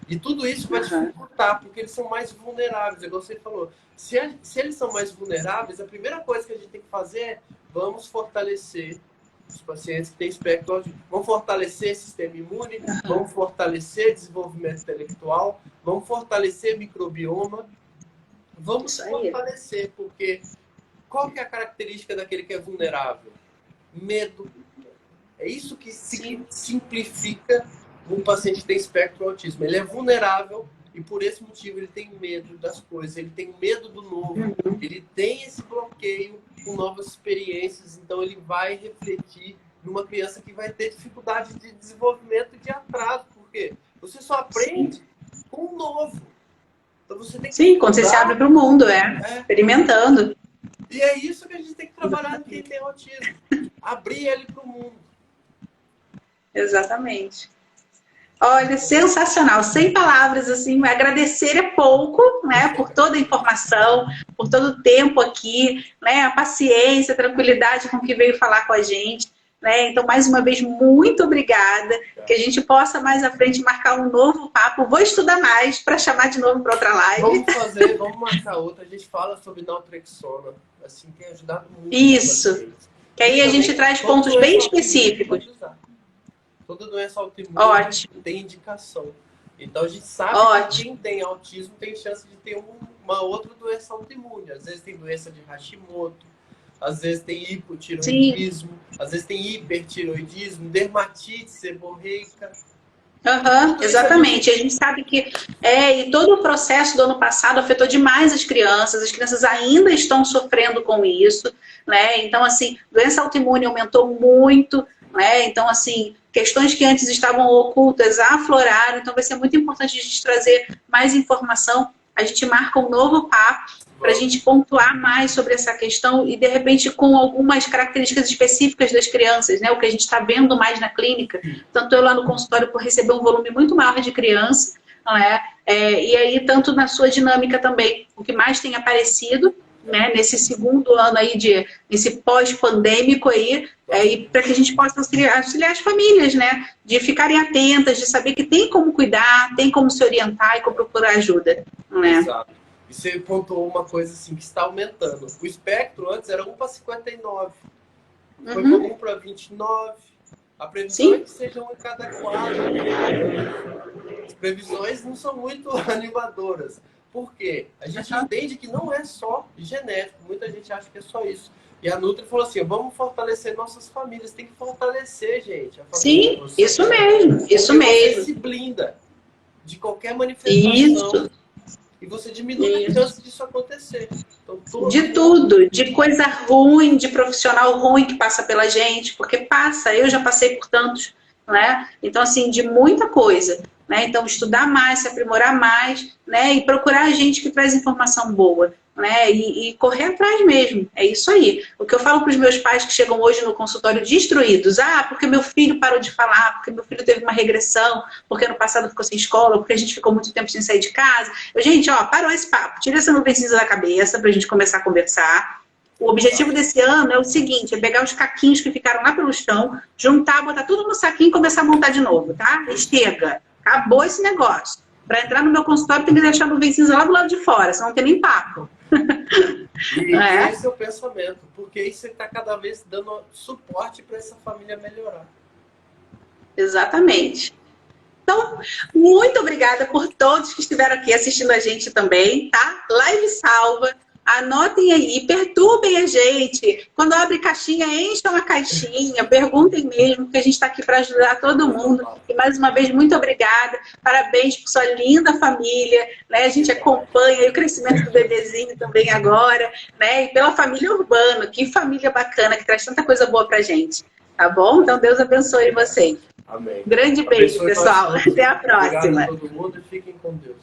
E tudo isso vai dificultar, porque eles são mais vulneráveis, igual você falou. Se eles são mais vulneráveis, a primeira coisa que a gente tem que fazer é vamos fortalecer os pacientes que têm espectro autista. Vamos fortalecer sistema imune, vamos fortalecer desenvolvimento intelectual, vamos fortalecer microbioma. Vamos fortalecer, porque qual que é a característica daquele que é vulnerável? Medo. É isso que simplifica um paciente que tem espectro autismo. Ele é vulnerável e por esse motivo ele tem medo das coisas, ele tem medo do novo, ele tem esse bloqueio com novas experiências, então ele vai refletir numa criança que vai ter dificuldade de desenvolvimento e de atraso, porque você só aprende com o novo. Então você tem que quando você se abre para o mundo, experimentando. E é isso que a gente tem que trabalhar em quem tem autismo. Abrir ele para o mundo. Exatamente. Olha, sensacional. Sem palavras, assim, agradecer é pouco, né, por toda a informação, por todo o tempo aqui, né, a paciência, a tranquilidade com que veio falar com a gente, né. Então, mais uma vez, muito obrigada. Que a gente possa mais à frente marcar um novo papo. Vou estudar mais para chamar de novo para outra live. Vamos marcar outra. A gente fala sobre naltrexona, assim, tem ajudado muito. Isso. Que aí a gente traz pontos bem específicos. Toda doença autoimune tem indicação. Então a gente sabe que quem tem autismo tem chance de ter uma outra doença autoimune. Às vezes tem doença de Hashimoto, às vezes tem hipotiroidismo, às vezes tem hipertiroidismo, dermatite seborreica. Exatamente. A gente sabe que e todo o processo do ano passado afetou demais as crianças ainda estão sofrendo com isso, né? Então, assim, doença autoimune aumentou muito, né? Então, assim, questões que antes estavam ocultas afloraram, então vai ser muito importante a gente trazer mais informação. A gente marca um novo papo para a gente pontuar mais sobre essa questão e, de repente, com algumas características específicas das crianças, né? O que a gente está vendo mais na clínica, tanto eu lá no consultório por receber um volume muito maior de criança, não é? E aí, tanto na sua dinâmica também, o que mais tem aparecido, né, nesse segundo ano aí, nesse pós-pandêmico aí, e para que a gente possa auxiliar as famílias, né, de ficarem atentas, de saber que tem como cuidar, tem como se orientar e como procurar ajuda. Né? Exato. E você pontuou uma coisa assim, que está aumentando. O espectro antes era 1 para 59. Foi comum para 29. A previsão é que seja um em cada 4. As previsões não são muito animadoras. Por quê? A gente entende que não é só genético. Muita gente acha que é só isso. E a Nutri falou assim, vamos fortalecer nossas famílias. Tem que fortalecer, gente. A família. Sim, isso mesmo. Isso mesmo. Você se blinda de qualquer manifestação. Isso. E você diminui a chance disso acontecer. Então, de tudo, de coisa ruim, de profissional ruim que passa pela gente, porque passa, eu já passei por tantos, né? Então, assim, de muita coisa, né? Então, estudar mais, se aprimorar mais, né? E procurar gente que traz informação boa, né? E correr atrás mesmo, é isso aí. O que eu falo para os meus pais que chegam hoje no consultório destruídos, porque meu filho parou de falar, porque meu filho teve uma regressão, porque no passado ficou sem escola, porque a gente ficou muito tempo sem sair de casa. Gente, parou esse papo, tira essa nuvem cinza da cabeça pra gente começar a conversar. O objetivo desse ano é o seguinte, é pegar os caquinhos que ficaram lá pelo chão, juntar, botar tudo no saquinho e começar a montar de novo, tá? Chega, acabou esse negócio. Para entrar no meu consultório tem que deixar a nuvem cinza lá do lado de fora, senão não tem nem papo. E esse é o pensamento, porque aí você está cada vez dando suporte para essa família melhorar. Exatamente. Então, muito obrigada por todos que estiveram aqui assistindo a gente também, tá? Live salva. Anotem aí, perturbem a gente. Quando abre caixinha, encham a caixinha, perguntem mesmo, que a gente está aqui para ajudar todo mundo. E mais uma vez, muito obrigada. Parabéns por sua linda família. Né? A gente acompanha o crescimento do bebezinho também agora. Né? E pela família Urbano. Que família bacana, que traz tanta coisa boa para a gente. Tá bom? Então, Deus abençoe vocês. Amém. Grande beijo, pessoal. Até a próxima. Obrigado a todo mundo e fiquem com Deus.